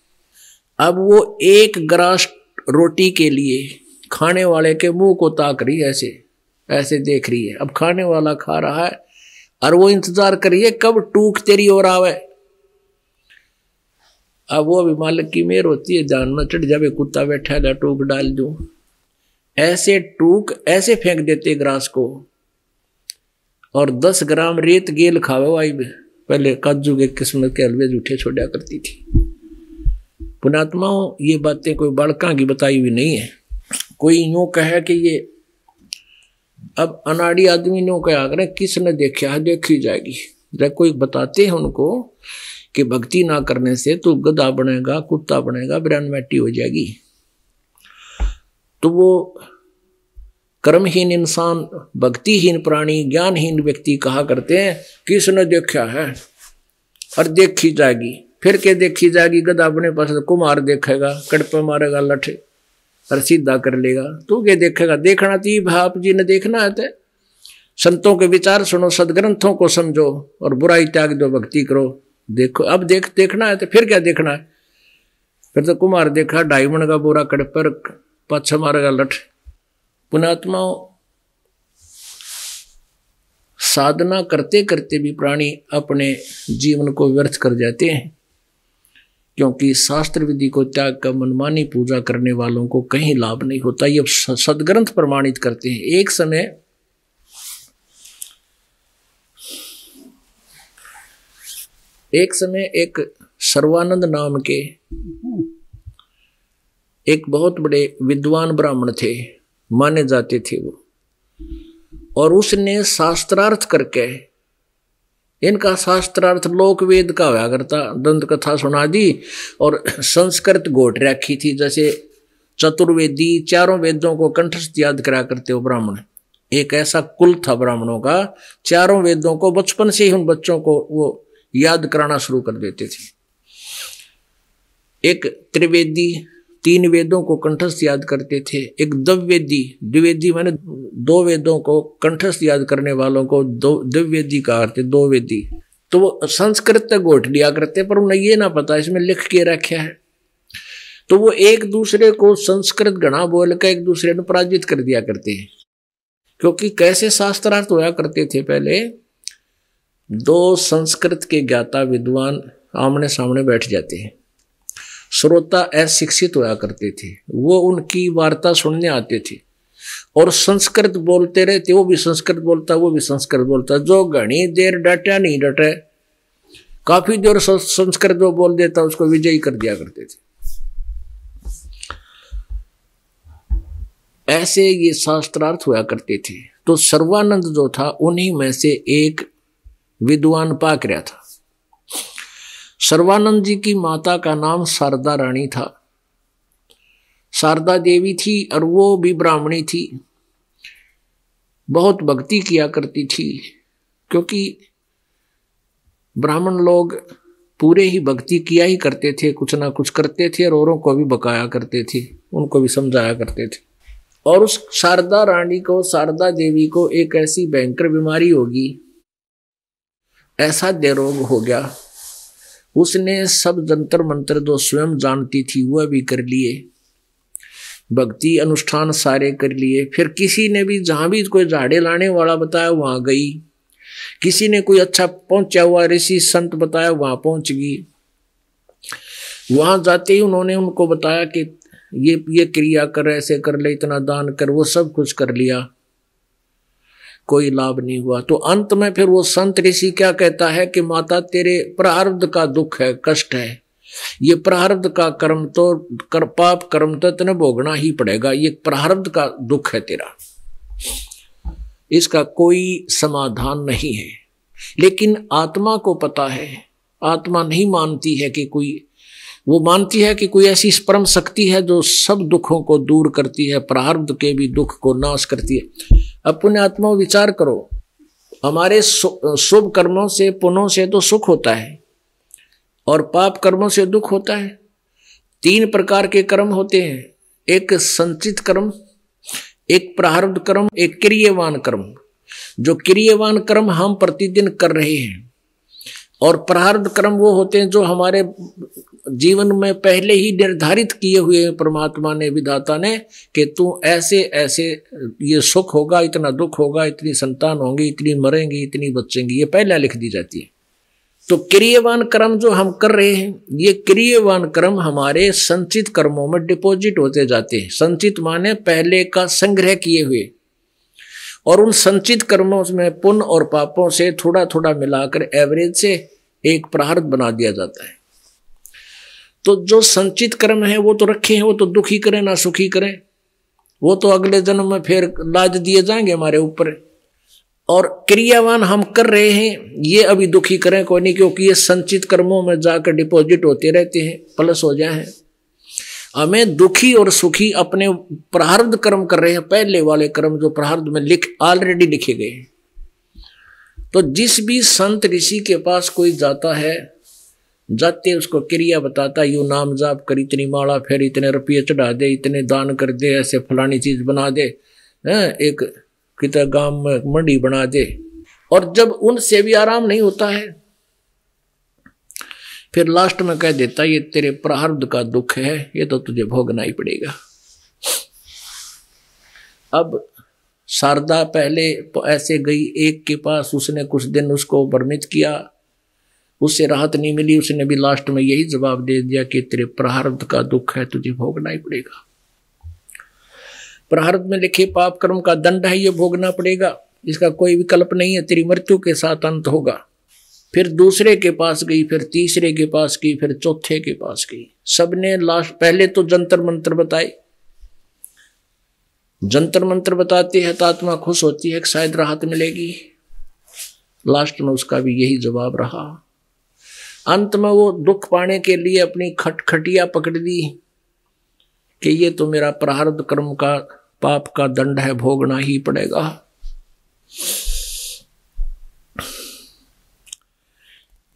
अब वो एक ग्रास रोटी के लिए खाने वाले के मुंह को ताक रही, ऐसे ऐसे देख रही है। अब खाने वाला खा रहा है और वो इंतजार कर रही है कब टूक तेरी ओर आवे। अब वो भी मालिक की मेहर होती है, जान में चढ़ जावे, कुत्ता बैठा है टूक डाल दूं, ऐसे टूक ऐसे फेंक देते ग्रास को। और 10 ग्राम रेत गेल खावे वाई में पहले काजू के किस्मत के हलवे जूठे छोड़ा करती थी। पुणात्माओं, ये बातें कोई बालका की बताई हुई नहीं है। कोई यूं कहे कि ये अब अनाड़ी आदमी नो क्या करें, किसने देखा है, देखी जाएगी। जब कोई बताते हैं उनको कि भक्ति ना करने से तू गधा बनेगा, कुत्ता बनेगा, ब्रह्मैटी हो जाएगी, तो वो कर्महीन इंसान, भक्तिहीन प्राणी, ज्ञानहीन व्यक्ति कहा करते हैं किसने देखा है और देखी जाएगी। फिर क्या देखी जाएगी, गधा अपने पास कुमार देखेगा, कड़पे मारेगा लठे और सीधा कर लेगा। तू क्या देखेगा, देखना थी भाप जी ने देखना है। तो संतों के विचार सुनो, सदग्रंथों को समझो और बुराई त्याग दो, भक्ति करो। देखो अब देखना है तो फिर क्या देखना है। फिर तो कुमार देखा 2.5 मन का बोरा कड़पर पाछा मारेगा लठ। पुणात्माओं, साधना करते करते भी प्राणी अपने जीवन को व्यर्थ कर जाते हैं, क्योंकि शास्त्र विधि को त्याग कर मनमानी पूजा करने वालों को कहीं लाभ नहीं होता। ये सदग्रंथ प्रमाणित करते हैं। एक समय एक सर्वानंद नाम के एक बहुत बड़े विद्वान ब्राह्मण थे, माने जाते थे वो, और उसने शास्त्रार्थ करके, इनका शास्त्रार्थ लोक वेद का हुआ करता, दंत कथा सुना दी और संस्कृत घोट रखी थी, जैसे चतुर्वेदी 4 वेदों को कंठस्थ याद करा करते हो ब्राह्मण। एक ऐसा कुल था ब्राह्मणों का, 4 वेदों को बचपन से ही उन बच्चों को वो याद कराना शुरू कर देते थे। एक त्रिवेदी 3 वेदों को कंठस्थ याद करते थे, एक द्विवेदी माने 2 वेदों को कंठस्थ याद करने वालों को द्विवेदी कहा करते, 2 वेदी। तो वो संस्कृत तक घोट लिया करते, पर उन्हें ये ना पता इसमें लिख के रखा है। तो वो एक दूसरे को संस्कृत गणा बोल कर एक दूसरे को पराजित कर दिया करते हैं। क्योंकि कैसे शास्त्रार्थ होया करते थे पहले, 2 संस्कृत के ज्ञाता विद्वान आमने सामने बैठ जाते हैं, श्रोता अशिक्षित होया करते थे, वो उनकी वार्ता सुनने आते थे और संस्कृत बोलते रहते, वो भी संस्कृत बोलता, वो भी संस्कृत बोलता। जो घनी देर डटा नहीं डटे, काफी देर संस्कृत जो बोल देता उसको विजयी कर दिया करते थे। ऐसे ये शास्त्रार्थ हुआ करते थे। तो सर्वानंद जो था उन्हीं में से एक विद्वान पाक रहा था। सर्वानंद जी की माता का नाम शारदा रानी था, शारदा देवी थी, और वो भी ब्राह्मणी थी, बहुत भक्ति किया करती थी। क्योंकि ब्राह्मण लोग पूरे ही भक्ति किया ही करते थे, कुछ ना कुछ करते थे और औरों को भी बकाया करते थे, उनको भी समझाया करते थे। और उस शारदा रानी को, शारदा देवी को एक ऐसी भयंकर बीमारी होगी, ऐसा रोग हो गया, उसने सब जंतर मंत्र जो स्वयं जानती थी वह भी कर लिए, भक्ति अनुष्ठान सारे कर लिए। फिर किसी ने भी जहां भी कोई झाड़े लाने वाला बताया वहां गई, किसी ने कोई अच्छा पहुंचा हुआ ऋषि संत बताया वहां पहुंच गई। वहां जाते ही उन्होंने उनको बताया कि ये क्रिया कर, ऐसे कर ले, इतना दान कर, वो सब कुछ कर लिया, कोई लाभ नहीं हुआ। तो अंत में फिर वो संत ऋषि क्या कहता है कि माता तेरे प्रारब्ध का दुख है, कष्ट है, ये प्रारब्ध का कर्म तो पाप कर्म तो तने भोगना ही पड़ेगा, ये प्रारब्ध का दुख है तेरा, इसका कोई समाधान नहीं है। लेकिन आत्मा को पता है आत्मा नहीं मानती है कि कोई, वो मानती है कि कोई ऐसी परम शक्ति है जो सब दुखों को दूर करती है, प्रारब्ध के भी दुख को नाश करती है। अब पुण्य आत्मा विचार करो, हमारे शुभ कर्मों से, पुण्यों से तो सुख होता है और पाप कर्मों से दुख होता है। 3 प्रकार के कर्म होते हैं, एक संचित कर्म, एक प्रारब्ध कर्म, एक क्रियवान कर्म। जो क्रियवान कर्म हम प्रतिदिन कर रहे हैं, और प्रारब्ध कर्म वो होते हैं जो हमारे जीवन में पहले ही निर्धारित किए हुए हैं परमात्मा ने, विधाता ने, कि तू ऐसे ऐसे ये सुख होगा, इतना दुख होगा, इतनी संतान होंगी, इतनी मरेंगी, इतनी बचेंगी, ये पहले लिख दी जाती है। तो क्रियवान कर्म जो हम कर रहे हैं, ये क्रियवान कर्म हमारे संचित कर्मों में डिपॉजिट होते जाते हैं। संचित माने पहले का संग्रह किए हुए, और उन संचित कर्मों में पुण्य और पापों से थोड़ा थोड़ा मिलाकर एवरेज से एक प्रारब्ध बना दिया जाता है। तो जो संचित कर्म है वो तो रखे हैं, वो तो दुखी करें ना सुखी करें, वो तो अगले जन्म में फिर लाद दिए जाएंगे हमारे ऊपर। और क्रियावान हम कर रहे हैं, ये अभी दुखी करें कोई नहीं, क्योंकि ये संचित कर्मों में जाकर डिपॉजिट होते रहते हैं, प्लस हो जाए। हमें दुखी और सुखी अपने प्रारब्ध कर्म कर रहे हैं, पहले वाले कर्म जो प्रारब्ध में ऑलरेडी लिखे गए हैं। तो जिस भी संत ऋषि के पास कोई जाता है, जाते उसको क्रिया बताता, यू नाम जाप कर, इतनी माला फेर, इतने रुपये चढ़ा दे, इतने दान कर दे, ऐसे फलानी चीज बना दे, एक कितने गांव में मंडी बना दे। और जब उनसे भी आराम नहीं होता है, फिर लास्ट में कह देता ये तेरे प्रारब्ध का दुख है, ये तो तुझे भोगना ही पड़ेगा। अब शारदा पहले ऐसे गई एक के पास, उसने कुछ दिन उसको भ्रमित किया, उससे राहत नहीं मिली, उसने भी लास्ट में यही जवाब दे दिया कि तेरे प्रारब्ध का दुख है, तुझे भोगना ही पड़ेगा। प्रारब्ध में लिखे पाप कर्म का दंड है, ये भोगना पड़ेगा, इसका कोई विकल्प नहीं है, तेरी मृत्यु के साथ अंत होगा। फिर दूसरे के पास गई, फिर तीसरे के पास गई, फिर चौथे के पास गई। सबने लास्ट पहले तो जंतर मंत्र बताए, जंतर मंत्र बताते हैं तो आत्मा खुश होती है कि शायद राहत मिलेगी। लास्ट में उसका भी यही जवाब रहा। अंत में वो दुख पाने के लिए अपनी खटखटिया पकड़ ली कि ये तो मेरा प्रारब्ध कर्म का पाप का दंड है, भोगना ही पड़ेगा।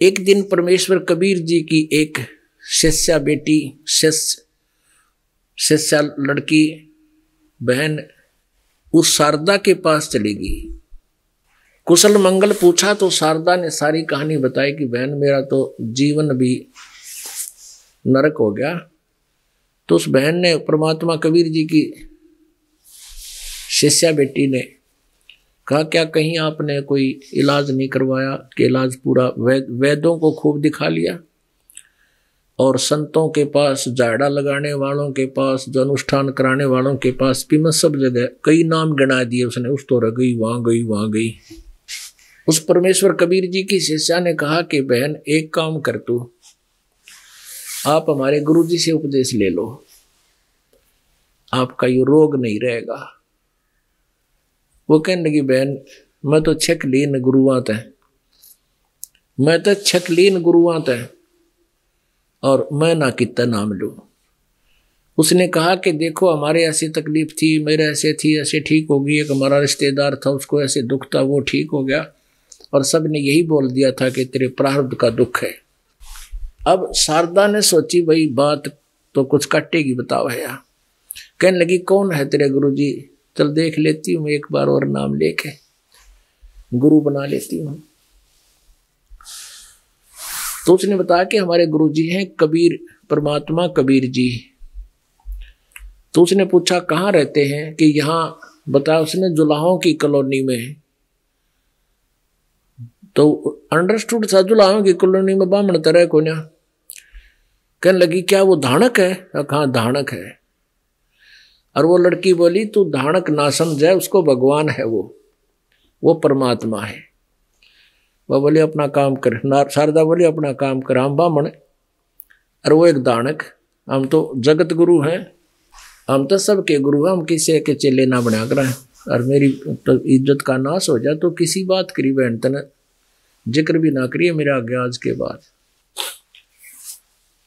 एक दिन परमेश्वर कबीर जी की एक शिष्या बेटी, शिष्या लड़की बहन उस शारदा के पास चली गई। कुशल मंगल पूछा तो शारदा ने सारी कहानी बताई कि बहन मेरा तो जीवन भी नरक हो गया। तो उस बहन ने परमात्मा कबीर जी की शिष्या बेटी ने कहा क्या कहीं आपने कोई इलाज नहीं करवाया? कि इलाज पूरा वैद्यों को खूब दिखा लिया और संतों के पास, झाड़ा लगाने वालों के पास, जो अनुष्ठान कराने वालों के पास भी मैं सब जगह कई नाम गिना दिए उसने, उस तो रह गई, वहां गई, वहां गई। उस परमेश्वर कबीर जी की शिष्या ने कहा कि बहन एक काम कर तू, आप हमारे गुरु जी से उपदेश ले लो, आपका ये रोग नहीं रहेगा। वो कहने लगी बहन मैं तो छकलीन गुरुआत है, मैं तो छकलीन गुरुआत है और मैं ना कितना नाम लूं। उसने कहा कि देखो हमारे ऐसी तकलीफ थी, मेरे ऐसे थी, ऐसे ठीक हो गई। एक हमारा रिश्तेदार था उसको ऐसे दुख था, वो ठीक हो गया और सब ने यही बोल दिया था कि तेरे प्रारब्ध का दुख है। अब शारदा ने सोची भाई बात तो कुछ काटेगी, बताओ है यार। कहने लगी कौन है तेरे गुरु जी? चल देख लेती हूँ, एक बार और नाम लेके गुरु बना लेती हूँ। तो उसने बताया कि हमारे गुरुजी हैं कबीर, परमात्मा कबीर जी। तो उसने पूछा कहाँ रहते हैं? कि यहाँ बताया उसने जुलाहों की कॉलोनी में। तो अंडरस्टूड था जुलाहों की कॉलोनी में बामण तरह को ना। कहने लगी क्या वो धानक है? हाँ धानक है। और वो लड़की बोली तू धानक ना समझे, उसको भगवान है, वो परमात्मा है। वह बोले अपना काम कर। शारदा बोली अपना काम कर, हम बामण और वो एक दानक। हम तो जगत गुरु हैं, हम तो सबके गुरु हैं, हम किसी के चेले ना बना कर। और मेरी तो इज्जत का नाश हो जाए तो किसी बात करी बहन तने जिक्र भी ना करिए मेरे आगे आज के बाद।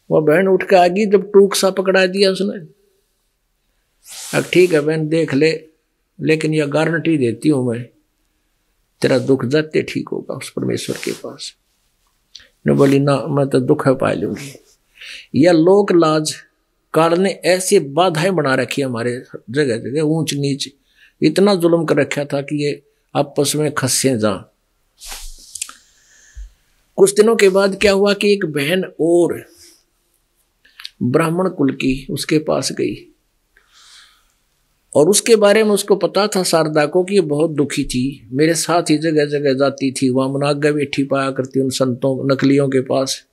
वह बहन उठ के आ गई, जब टूक सा पकड़ा दिया उसने। अब ठीक है बहन देख ले, लेकिन यह गारंटी देती हूं मैं, तेरा दुख जाते ठीक होगा उस परमेश्वर के पास। ने बोली ना, मैं तो दुख है पा लूंगी। यह लोक लाज काल ने ऐसी बाधाएं बना रखी हमारे जगह जगह, ऊंच नीच इतना जुल्म कर रखा था कि ये आपस में खस्से जा। कुछ दिनों के बाद क्या हुआ कि एक बहन और ब्राह्मण कुल की उसके पास गई, और उसके बारे में उसको पता था शारदा को कि ये बहुत दुखी थी, मेरे साथ ही जगह जगह जाती थी, वहां मुनाग्गा बैठी पाया करती उन संतों नकलियों के पास।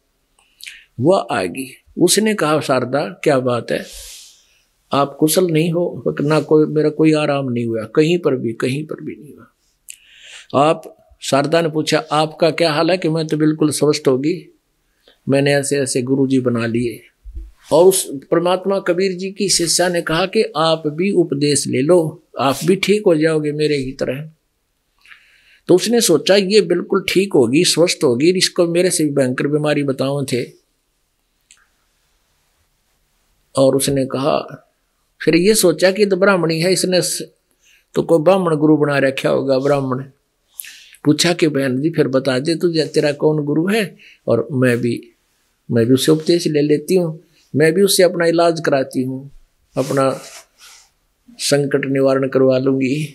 वह आ गई, उसने कहा शारदा क्या बात है, आप कुशल नहीं हो? ना कोई मेरा कोई आराम नहीं हुआ, कहीं पर भी नहीं हुआ। आप, शारदा ने पूछा आपका क्या हाल है? कि मैं तो बिल्कुल स्वस्थ होगी, मैंने ऐसे ऐसे गुरुजी बना लिए। और उस परमात्मा कबीर जी की शिष्या ने कहा कि आप भी उपदेश ले लो, आप भी ठीक हो जाओगे मेरे की तरह। तो उसने सोचा ये बिल्कुल ठीक होगी, स्वस्थ होगी, इसको मेरे से भी भयंकर बीमारी बताओ थे। और उसने कहा, फिर ये सोचा कि तो ब्राह्मणी है, इसने तो कोई ब्राह्मण गुरु बना रखा होगा। ब्राह्मण पूछा कि बहन जी फिर बता दे तुझे तेरा कौन गुरु है, और मैं भी उससे उपदेश ले लेती हूँ, मैं भी उससे अपना इलाज कराती हूँ, अपना संकट निवारण करवा लूंगी।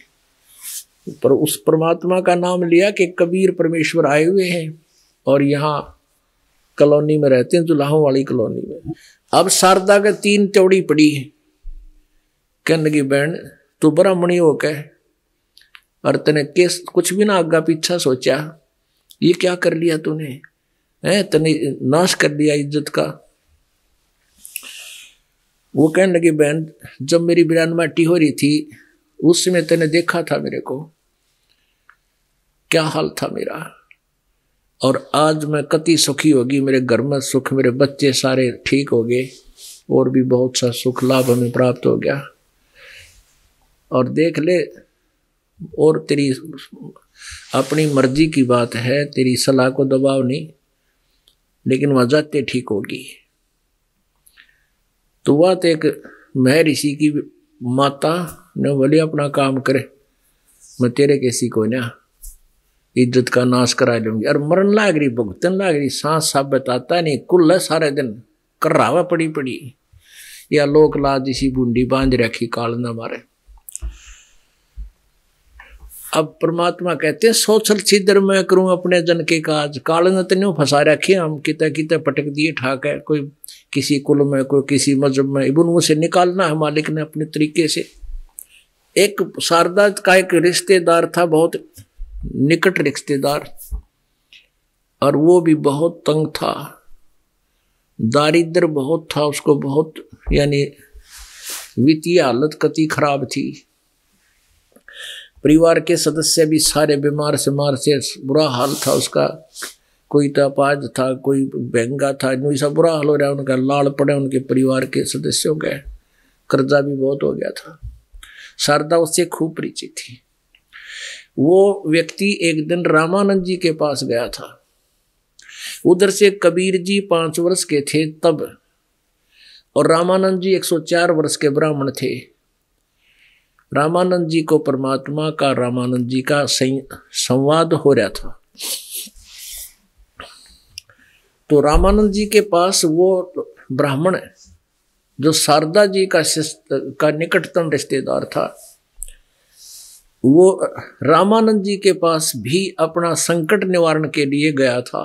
पर उस परमात्मा का नाम लिया कि कबीर परमेश्वर आए हुए हैं और यहाँ कॉलोनी में रहते हैं, जुलाहों वाली कॉलोनी में। अब शारदा के 3 चौड़ी पड़ी, कहने लगी बहन तू ब्राह्मणी हो के और तने केस कुछ भी ना आगा पीछा सोचा, ये क्या कर लिया तूने, है तने नाश कर दिया इज्जत का। वो कहने लगी बहन जब मेरी बिरान माटी हो रही थी उस समय तने देखा था मेरे को, क्या हाल था मेरा, और आज मैं कति सुखी होगी, मेरे घर में सुख, मेरे बच्चे सारे ठीक हो गए, और भी बहुत सा सुख लाभ हमें प्राप्त हो गया। और देख ले, और तेरी अपनी मर्जी की बात है, तेरी सलाह को दबाव नहीं, लेकिन वह जाते ठीक होगी। तो वह तो एक महर्षि की माता ने बोली अपना काम करे, मैं तेरे कैसी को ना इज्जत का नाश करा लूंगी। और मरण लाग रही, भुगतन लाग रही, सांस साफ बताता नहीं, कुल है सारे दिन कर रहा पड़ी पड़ी, या लोक लाज इसी बूंदी बांध रखी काल न मारे। अब परमात्मा कहते हैं सोचल छिद्र मैं करूं अपने जन के काज, काल ने तो नहीं फंसा रखे, हम किते किते पटक दिए ठाक है, कोई किसी कुल में, कोई किसी मजहब में, इबन वो से निकालना है मालिक ने अपने तरीके से। एक शारदा का एक रिश्तेदार था, बहुत निकट रिश्तेदार, और वो भी बहुत तंग था, दारिद्र बहुत था उसको, बहुत यानी वित्तीय हालत कति खराब थी। परिवार के सदस्य भी सारे बीमार से बुरा हाल था उसका, कोई तो अपाज था, कोई महंगा था, ऐसा बुरा हाल हो रहा है उनका, लाड़ पड़े उनके परिवार के सदस्यों के, कर्जा भी बहुत हो गया था। शारदा उससे खूब परिचित थी। वो व्यक्ति एक दिन रामानंद जी के पास गया था, उधर से कबीर जी 5 वर्ष के थे तब, और रामानंद जी 104 वर्ष के ब्राह्मण थे। रामानंद जी को परमात्मा का, रामानंद जी का संवाद हो रहा था। तो रामानंद जी के पास वो ब्राह्मण जो शारदा जी का निकटतम रिश्तेदार था, वो रामानंद जी के पास भी अपना संकट निवारण के लिए गया था,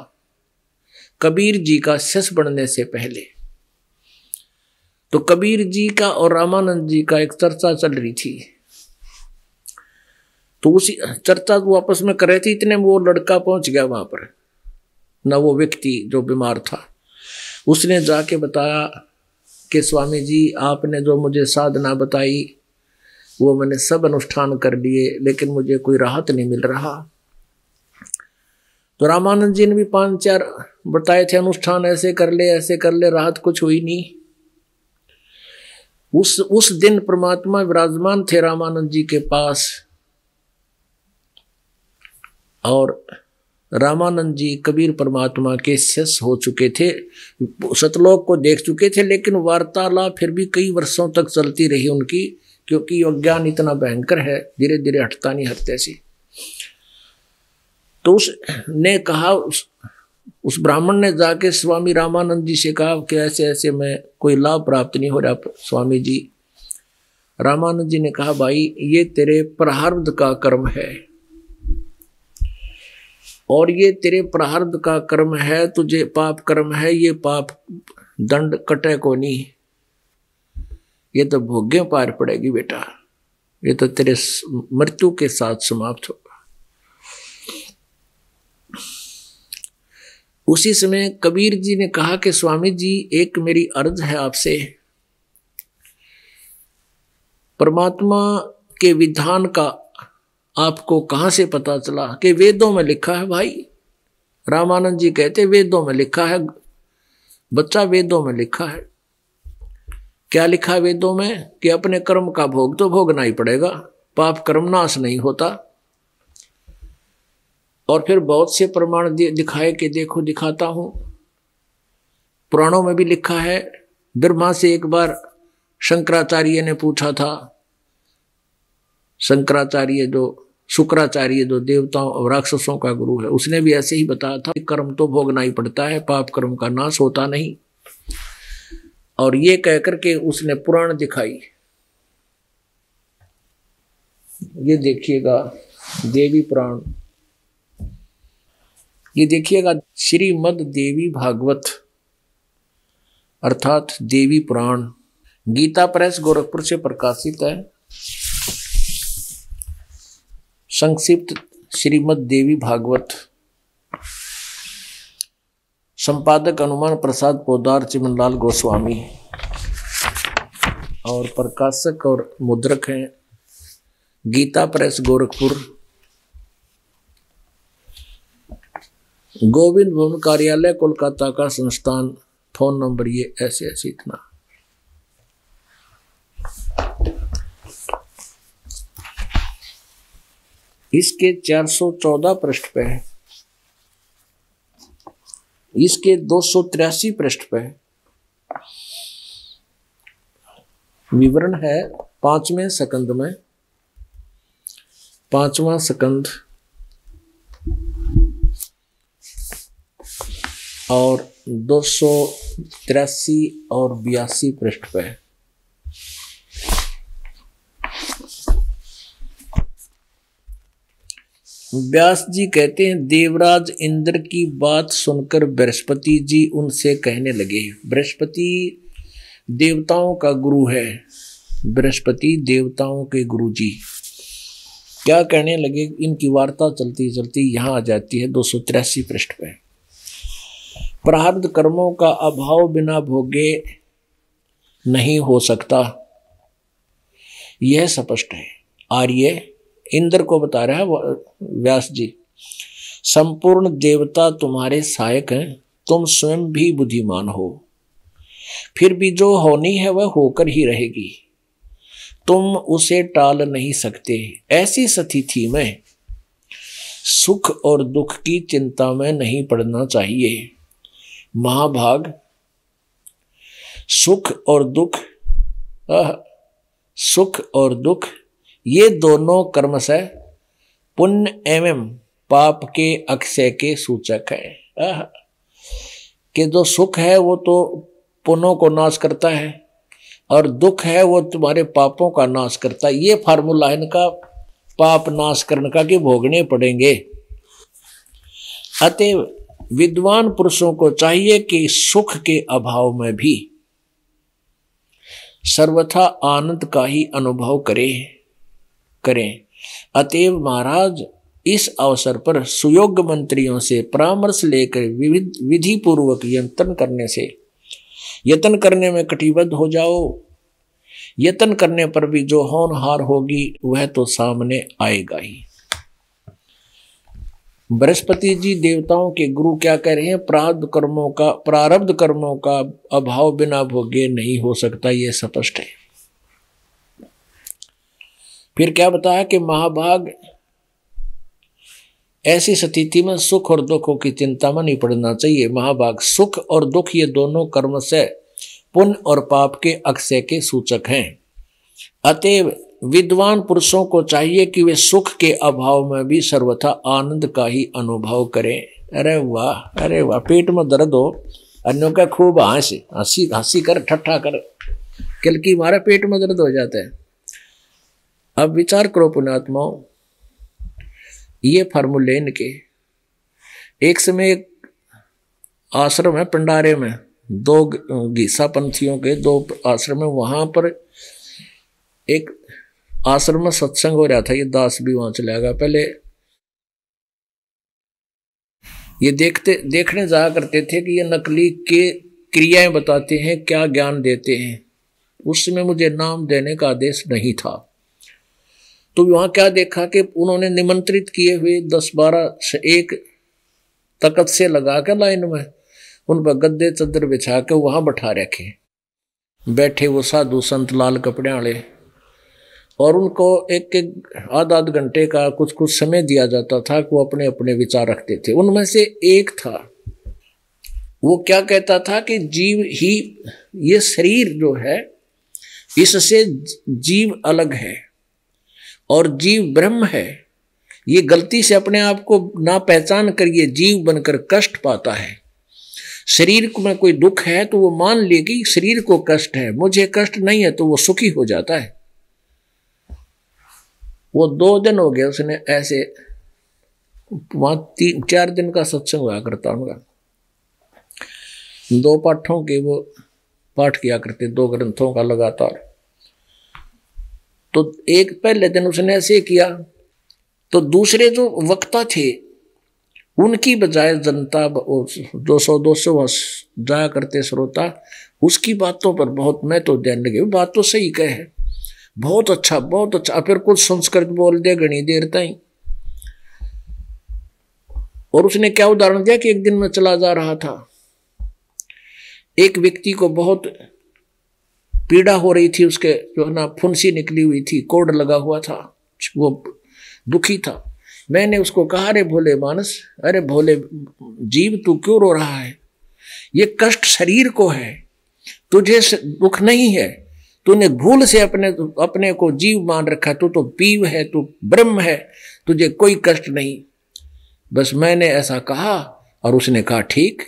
कबीर जी का शिष्य बनने से पहले। तो कबीर जी का और रामानंद जी का एक चर्चा चल रही थी, तो उसी चर्चा वो आपस में कर रहे थे, इतने में वो लड़का पहुंच गया वहां पर, ना वो व्यक्ति जो बीमार था, उसने जाके बताया कि स्वामी जी आपने जो मुझे साधना बताई वो मैंने सब अनुष्ठान कर लिए, लेकिन मुझे कोई राहत नहीं मिल रहा। तो रामानंद जी ने भी 5-4 बताए थे अनुष्ठान, ऐसे कर ले, राहत कुछ हुई नहीं। उस दिन परमात्मा विराजमान थे रामानंद जी के पास, और रामानंद जी कबीर परमात्मा के शिष्य हो चुके थे, सतलोक को देख चुके थे, लेकिन वार्तालाप फिर भी कई वर्षों तक चलती रही उनकी, क्योंकि अज्ञान इतना भयंकर है, धीरे धीरे हटता नहीं हटते सी। तो उसने कहा, उस ब्राह्मण ने जाके स्वामी रामानंद जी से कहा कि ऐसे ऐसे मैं कोई लाभ प्राप्त नहीं हो रहा स्वामी जी। रामानंद जी ने कहा, भाई ये तेरे प्रारब्ध का कर्म है, और ये तेरे प्रारब्ध का कर्म है, तुझे पाप कर्म है, ये पाप दंड कटे को नहीं, ये तो भोग्य पार पड़ेगी बेटा, ये तो तेरे मृत्यु के साथ समाप्त होगा। उसी समय कबीर जी ने कहा कि स्वामी जी एक मेरी अर्ज है आपसे, परमात्मा के विधान का आपको कहां से पता चला? कि वेदों में लिखा है। भाई रामानंद जी कहते वेदों में लिखा है बच्चा, वेदों में लिखा है। क्या लिखा है वेदों में? कि अपने कर्म का भोग तो भोगना ही पड़ेगा, पाप कर्म नाश नहीं होता। और फिर बहुत से प्रमाण दिखाए कि देखो दिखाता हूं, पुराणों में भी लिखा है। ब्रह्मा से एक बार शंकराचार्य ने पूछा था, शंकराचार्य जो शुक्राचार्य जो देवताओं और राक्षसों का गुरु है, उसने भी ऐसे ही बताया था, कर्म तो भोगना ही पड़ता है, पाप कर्म का नाश होता नहीं। और ये कहकर के उसने पुराण दिखाई। ये देखिएगा देवी पुराण, ये देखिएगा श्रीमद् देवी भागवत अर्थात देवी पुराण, गीता प्रेस गोरखपुर से प्रकाशित है। संक्षिप्त श्रीमद् देवी भागवत, संपादक हनुमान प्रसाद पोदार चिमनलाल गोस्वामी, और प्रकाशक और मुद्रक हैं गीता प्रेस गोरखपुर, गोविंद भवन कार्यालय कोलकाता का संस्थान। फोन नंबर ये ऐसे ऐसे इतना। इसके 414 पृष्ठ पे है, इसके 283 पृष्ठ पे विवरण है 5वें स्कंद में, 5वां स्कंद और 283 और 82 पृष्ठ पे है। व्यास जी कहते हैं, देवराज इंद्र की बात सुनकर बृहस्पति जी उनसे कहने लगे। बृहस्पति देवताओं का गुरु है, बृहस्पति देवताओं के गुरु जी क्या कहने लगे? इनकी वार्ता चलती चलती यहां आ जाती है 283 पृष्ठ पे। प्रारब्ध कर्मों का अभाव बिना भोगे नहीं हो सकता, यह स्पष्ट है। आर्य इंद्र को बता रहा है व्यास जी, संपूर्ण देवता तुम्हारे सहायक हैं, तुम स्वयं भी बुद्धिमान हो, फिर भी जो होनी है वह होकर ही रहेगी, तुम उसे टाल नहीं सकते। ऐसी स्थिति में सुख और दुख की चिंता में नहीं पड़ना चाहिए। महाभाग, सुख और दुख, सुख और दुख ये दोनों कर्म से पुण्य एवं पाप के अक्षय के सूचक है। कि जो सुख है वो तो पुण्यों को नाश करता है, और दुख है वो तुम्हारे पापों का नाश करता है। ये फार्मूला है इनका, पाप नाश करने का, कि भोगने पड़ेंगे। अतएव विद्वान पुरुषों को चाहिए कि सुख के अभाव में भी सर्वथा आनंद का ही अनुभव करें। अतएव महाराज इस अवसर पर सुयोग्य मंत्रियों से परामर्श लेकर विधि पूर्वक यत्न करने में कटिबद्ध हो जाओ। यत्न करने पर भी जो होनहार होगी वह तो सामने आएगा ही। बृहस्पति जी देवताओं के गुरु क्या कह रहे हैं? प्रारब्ध कर्मों का अभाव बिना भोगे नहीं हो सकता, यह स्पष्ट है। फिर क्या बताया कि महाभाग ऐसी स्थिति में सुख और दुखों की चिंता में नहीं पड़ना चाहिए। महाभाग, सुख और दुख ये दोनों कर्म से पुण्य और पाप के अक्षय के सूचक हैं। अतएव विद्वान पुरुषों को चाहिए कि वे सुख के अभाव में भी सर्वथा आनंद का ही अनुभव करें। अरे वाह, पेट में दर्द हो, अन्यों का खूब हंसी कर, ठट्ठा कर, किलकी मारा, पेट में दर्द हो जाता है। अब विचार करो पुण्यात्माओं, ये फार्मूले इनके। एक समय एक आश्रम है पंडारे में, दो गीसा पंथियों के दो आश्रम है। वहां पर एक आश्रम में सत्संग हो रहा था, ये दास भी वहां चला गया। पहले ये देखने जाया करते थे कि ये नकली के क्रियाएं बताते हैं, क्या ज्ञान देते हैं। उस समय मुझे नाम देने का आदेश नहीं था। तो वहां क्या देखा कि उन्होंने निमंत्रित किए हुए 10-12 से एक तकत से लगा कर लाइन में उन पर गद्दे चद्दर बिछा के वहां बैठा रखे। बैठे वो साधु संत लाल कपड़े वाले, और उनको एक आध घंटे का कुछ समय दिया जाता था कि वो अपने अपने विचार रखते थे। उनमें से एक था, वो क्या कहता था कि जीव ही, ये शरीर जो है इससे जीव अलग है और जीव ब्रह्म है। ये गलती से अपने आप को ना पहचान कर ये जीव बनकर कष्ट पाता है। शरीर में कोई दुख है तो वो मान ले कि शरीर को कष्ट है, मुझे कष्ट नहीं है, तो वो सुखी हो जाता है। वो 2 दिन हो गए उसने ऐसे, वहां 3-4 दिन का सत्संग हुआ करता उनका। 2 पाठों के वो पाठ किया करते, 2 ग्रंथों का लगातार। तो एक पहले दिन उसने ऐसे किया, तो दूसरे जो वक्ता थे उनकी बजाय जनता 200-200 जाया करते श्रोता, उसकी बातों पर बहुत महत्व देने लगे। बात तो सही कहे, बहुत अच्छा। फिर कुछ संस्कृत बोल दे घनी देर ताई। और उसने क्या उदाहरण दिया कि एक दिन में चला जा रहा था, एक व्यक्ति को बहुत पीड़ा हो रही थी, उसके जो है ना फुंसी निकली हुई थी, कोड लगा हुआ था, वो दुखी था। मैंने उसको कहा, अरे भोले मानस, अरे भोले जीव, तू क्यों रो रहा है? ये कष्ट शरीर को है, तुझे दुख नहीं है। तूने भूल से अपने को जीव मान रखा। तू तो पीव है, तू ब्रह्म है, तुझे कोई कष्ट नहीं। बस मैंने ऐसा कहा और उसने कहा ठीक,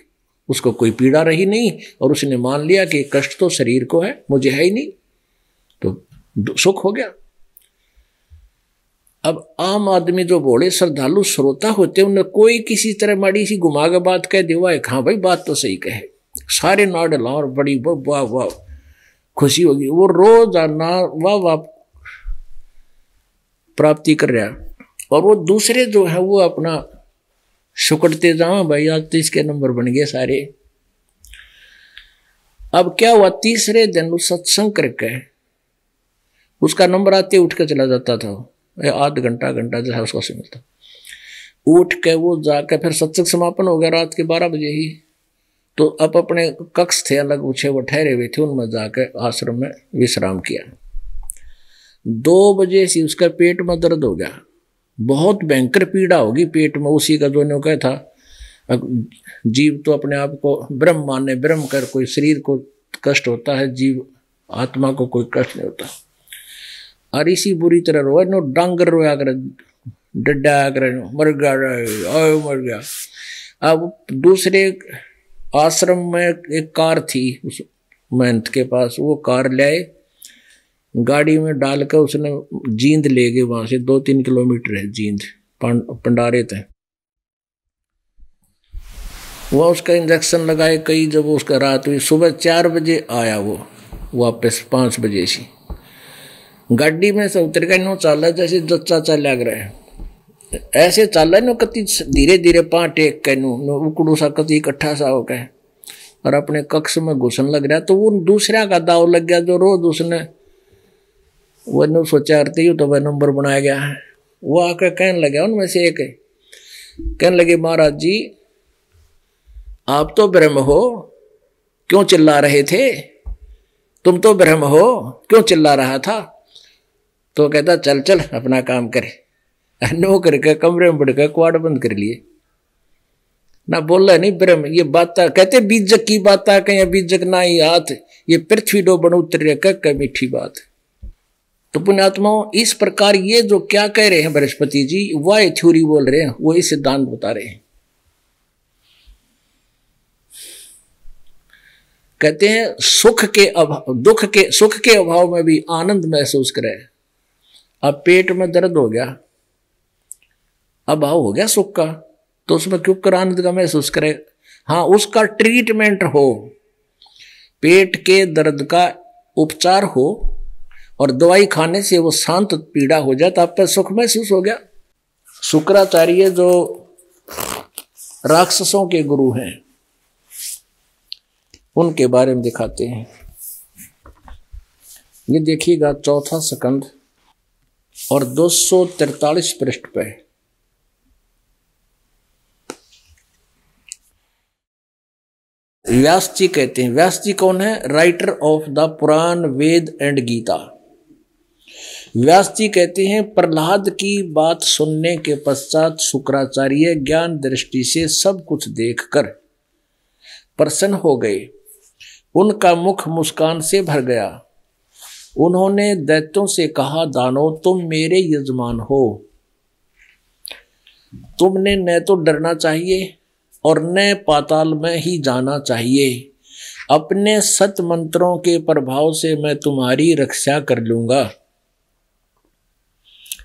उसको कोई पीड़ा रही नहीं और उसने मान लिया कि कष्ट तो शरीर को है, मुझे है ही नहीं, तो सुख हो गया। अब आम आदमी जो बोले श्रद्धालु श्रोता होते, उन्हें कोई किसी तरह माड़ी सी घुमा के बात कह दे, वाह हाँ भाई बात तो सही कहे, सारे नाड़ ला और बड़ी वाह वाह खुशी होगी। वो रोजाना वाह वाह प्राप्ति कर रहा, और वो दूसरे जो है वो अपना शुकड़ते जाओ, भाई आज तो इसके नंबर बन गए सारे। अब क्या हुआ, तीसरे दिन वो सत्संग करके उसका नंबर आते उठ के चला जाता था, आध घंटा जैसा उसका समय मिलता, उठ के वो जाकर फिर सत्संग समापन हो गया रात के 12 बजे ही। तो अब अपने कक्ष थे अलग पूछे, वो ठहरे हुए थे, उनमें जाकर आश्रम में विश्राम किया। 2 बजे से उसका पेट में दर्द हो गया, बहुत भयंकर पीड़ा होगी पेट में। उसी का जो ने कहा था, जीव तो अपने आप को ब्रह्म माने, ब्रह्म कर कोई शरीर को कष्ट होता है, जीव आत्मा को कोई कष्ट नहीं होता। और इसी बुरी तरह रोया नो, डांगर रोया कर, डड्डा कर, मर गया। अब दूसरे आश्रम में एक कार थी उस महंत के पास, वो कार ले आए, गाड़ी में डालकर उसने जींद ले गए, वहां से 2-3 किलोमीटर है जींद, पंडारे थे। वह उसका इंजेक्शन लगाए कई, जब उसका रात हुई, सुबह 4 बजे आया वो वापस 5 बजे से। गाड़ी में से उतर का नो चाल जैसे जच्चा चल लग रहा है, ऐसे चल नो कति धीरे धीरे पाँ टेक के नो उकड़ू सा कति इकट्ठा सा हो गए, और अपने कक्ष में घुसन लग रहा। तो वो दूसरा का दाव लग गया, जो रोज उसने वो नो सोचा करते ही तो वह नंबर बनाया गया है। वो आकर कहने लगे, उनमें से एक कहने लगे, महाराज जी आप तो ब्रह्म हो, क्यों चिल्ला रहे थे? तुम तो ब्रह्म हो, क्यों चिल्ला रहा था? तो कहता चल अपना काम करे, नो करके कमरे में बढ़कर क्वाड बंद कर लिए ना, बोला नहीं ब्रह्म ये बात कहते बीजक की बात कहीं बीजक ना ही हाथ, ये पृथ्वी डो बन उतर कह मीठी बात। तो पुण्यात्माओं इस प्रकार ये जो क्या कह रहे हैं बृहस्पति जी, वह थ्योरी बोल रहे हैं, वही सिद्धांत बता रहे हैं। कहते हैं सुख के अभाव, सुख के अभाव में भी आनंद महसूस करे। अब पेट में दर्द हो गया, अभाव हो गया सुख का, तो उसमें क्यों कर आनंद का महसूस करे। हाँ, उसका ट्रीटमेंट हो, पेट के दर्द का उपचार हो और दवाई खाने से वो शांत पीड़ा हो जाए, तो आप पर सुख महसूस हो गया। शुक्राचार्य जो राक्षसों के गुरु हैं उनके बारे में दिखाते हैं। ये देखिएगा 4वां स्कंद और 243 पृष्ठ पे। व्यास जी कहते हैं, व्यास जी कौन है? Writer of the Purana, Veda and Gita. Vyas ji कहते हैं प्रहलाद की बात सुनने के पश्चात शुक्राचार्य ज्ञान दृष्टि से सब कुछ देखकर प्रसन्न हो गए। उनका मुख मुस्कान से भर गया। उन्होंने दैत्यों से कहा, दानव तुम मेरे यजमान हो, तुमने न तो डरना चाहिए और न पाताल में ही जाना चाहिए। अपने सत मंत्रों के प्रभाव से मैं तुम्हारी रक्षा कर लूंगा।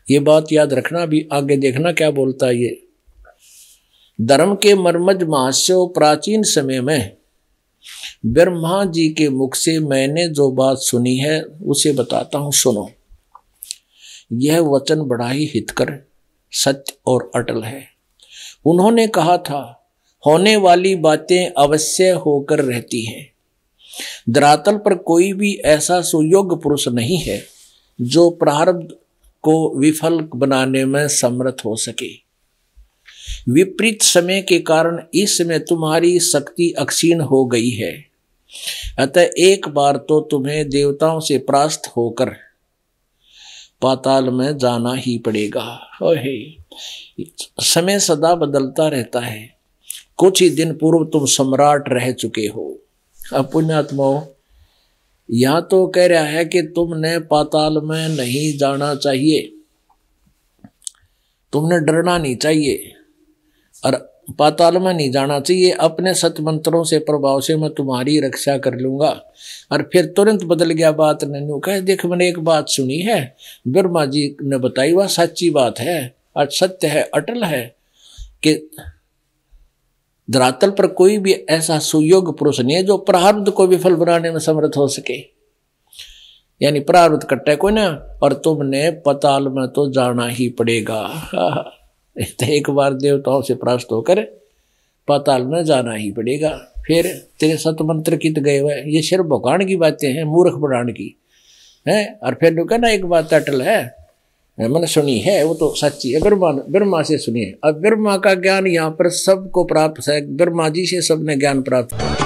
ये बात याद रखना, भी आगे देखना क्या बोलता है ये। धर्म के मर्मज महाशय प्राचीन समय में ब्रह्मा जी के मुख से मैंने जो बात सुनी है उसे बताता हूं, सुनो। यह वचन बड़ा ही हितकर, सत्य और अटल है। उन्होंने कहा था, होने वाली बातें अवश्य होकर रहती हैं। धरातल पर कोई भी ऐसा सुयोग्य पुरुष नहीं है जो प्रारब्ध को विफल बनाने में समर्थ हो सके। विपरीत समय के कारण इस समय तुम्हारी शक्ति अक्षीण हो गई है, अतः एक बार तो तुम्हें देवताओं से परास्त होकर पाताल में जाना ही पड़ेगा। समय सदा बदलता रहता है। कुछ ही दिन पूर्व तुम सम्राट रह चुके हो। अब पुण्यात्माओं, यहां तो कह रहा है कि तुमने पाताल में नहीं जाना चाहिए, तुमने डरना नहीं चाहिए और पाताल में नहीं जाना चाहिए। अपने सत मंत्रों से प्रभाव से मैं तुम्हारी रक्षा कर लूंगा। और फिर तुरंत बदल गया बात। नैनू कहे, देख मैंने एक बात सुनी है, ब्रह्मा जी ने बताई, वह सच्ची बात है और सत्य है, अटल है कि धरातल पर कोई भी ऐसा सुयोग्य पुरुष नहीं है जो प्रारब्ध को विफल बनाने में समर्थ हो सके। यानी प्रारब्ध कट्टा कोई ना, और तुमने पाताल में तो जाना ही पड़ेगा। एक बार देवताओं से परास्त होकर पाताल में जाना ही पड़ेगा। फिर तेरे सतमंत्र की तो गए हुए, ये सिर्फ भगवान की बातें हैं, मूर्ख बढ़ाने की है। और फिर कहना एक बात अटल है, मैंने सुनी है, वो तो सच्ची है, ब्रह्मा से सुनिए। अब ब्रह्मा का ज्ञान यहाँ पर सबको प्राप्त है, ब्रह्मा जी से सबने ज्ञान प्राप्त किया।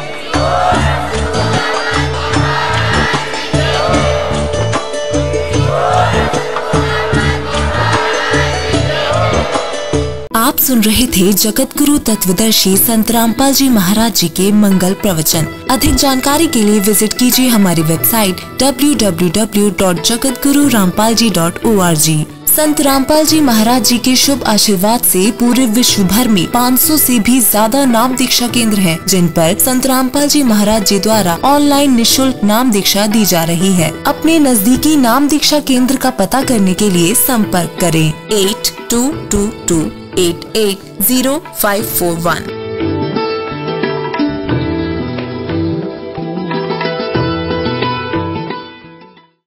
आप सुन रहे थे जगत गुरु तत्वदर्शी संत रामपाल जी महाराज जी के मंगल प्रवचन। अधिक जानकारी के लिए विजिट कीजिए हमारी वेबसाइट www.jagatgururampalji.org। संत रामपाल जी महाराज जी के शुभ आशीर्वाद से पूरे विश्व भर में 500 से भी ज्यादा नाम दीक्षा केंद्र हैं, जिन पर संत रामपाल जी महाराज जी द्वारा ऑनलाइन निःशुल्क नाम दीक्षा दी जा रही है। अपने नजदीकी नाम दीक्षा केंद्र का पता करने के लिए संपर्क करें 8222880541।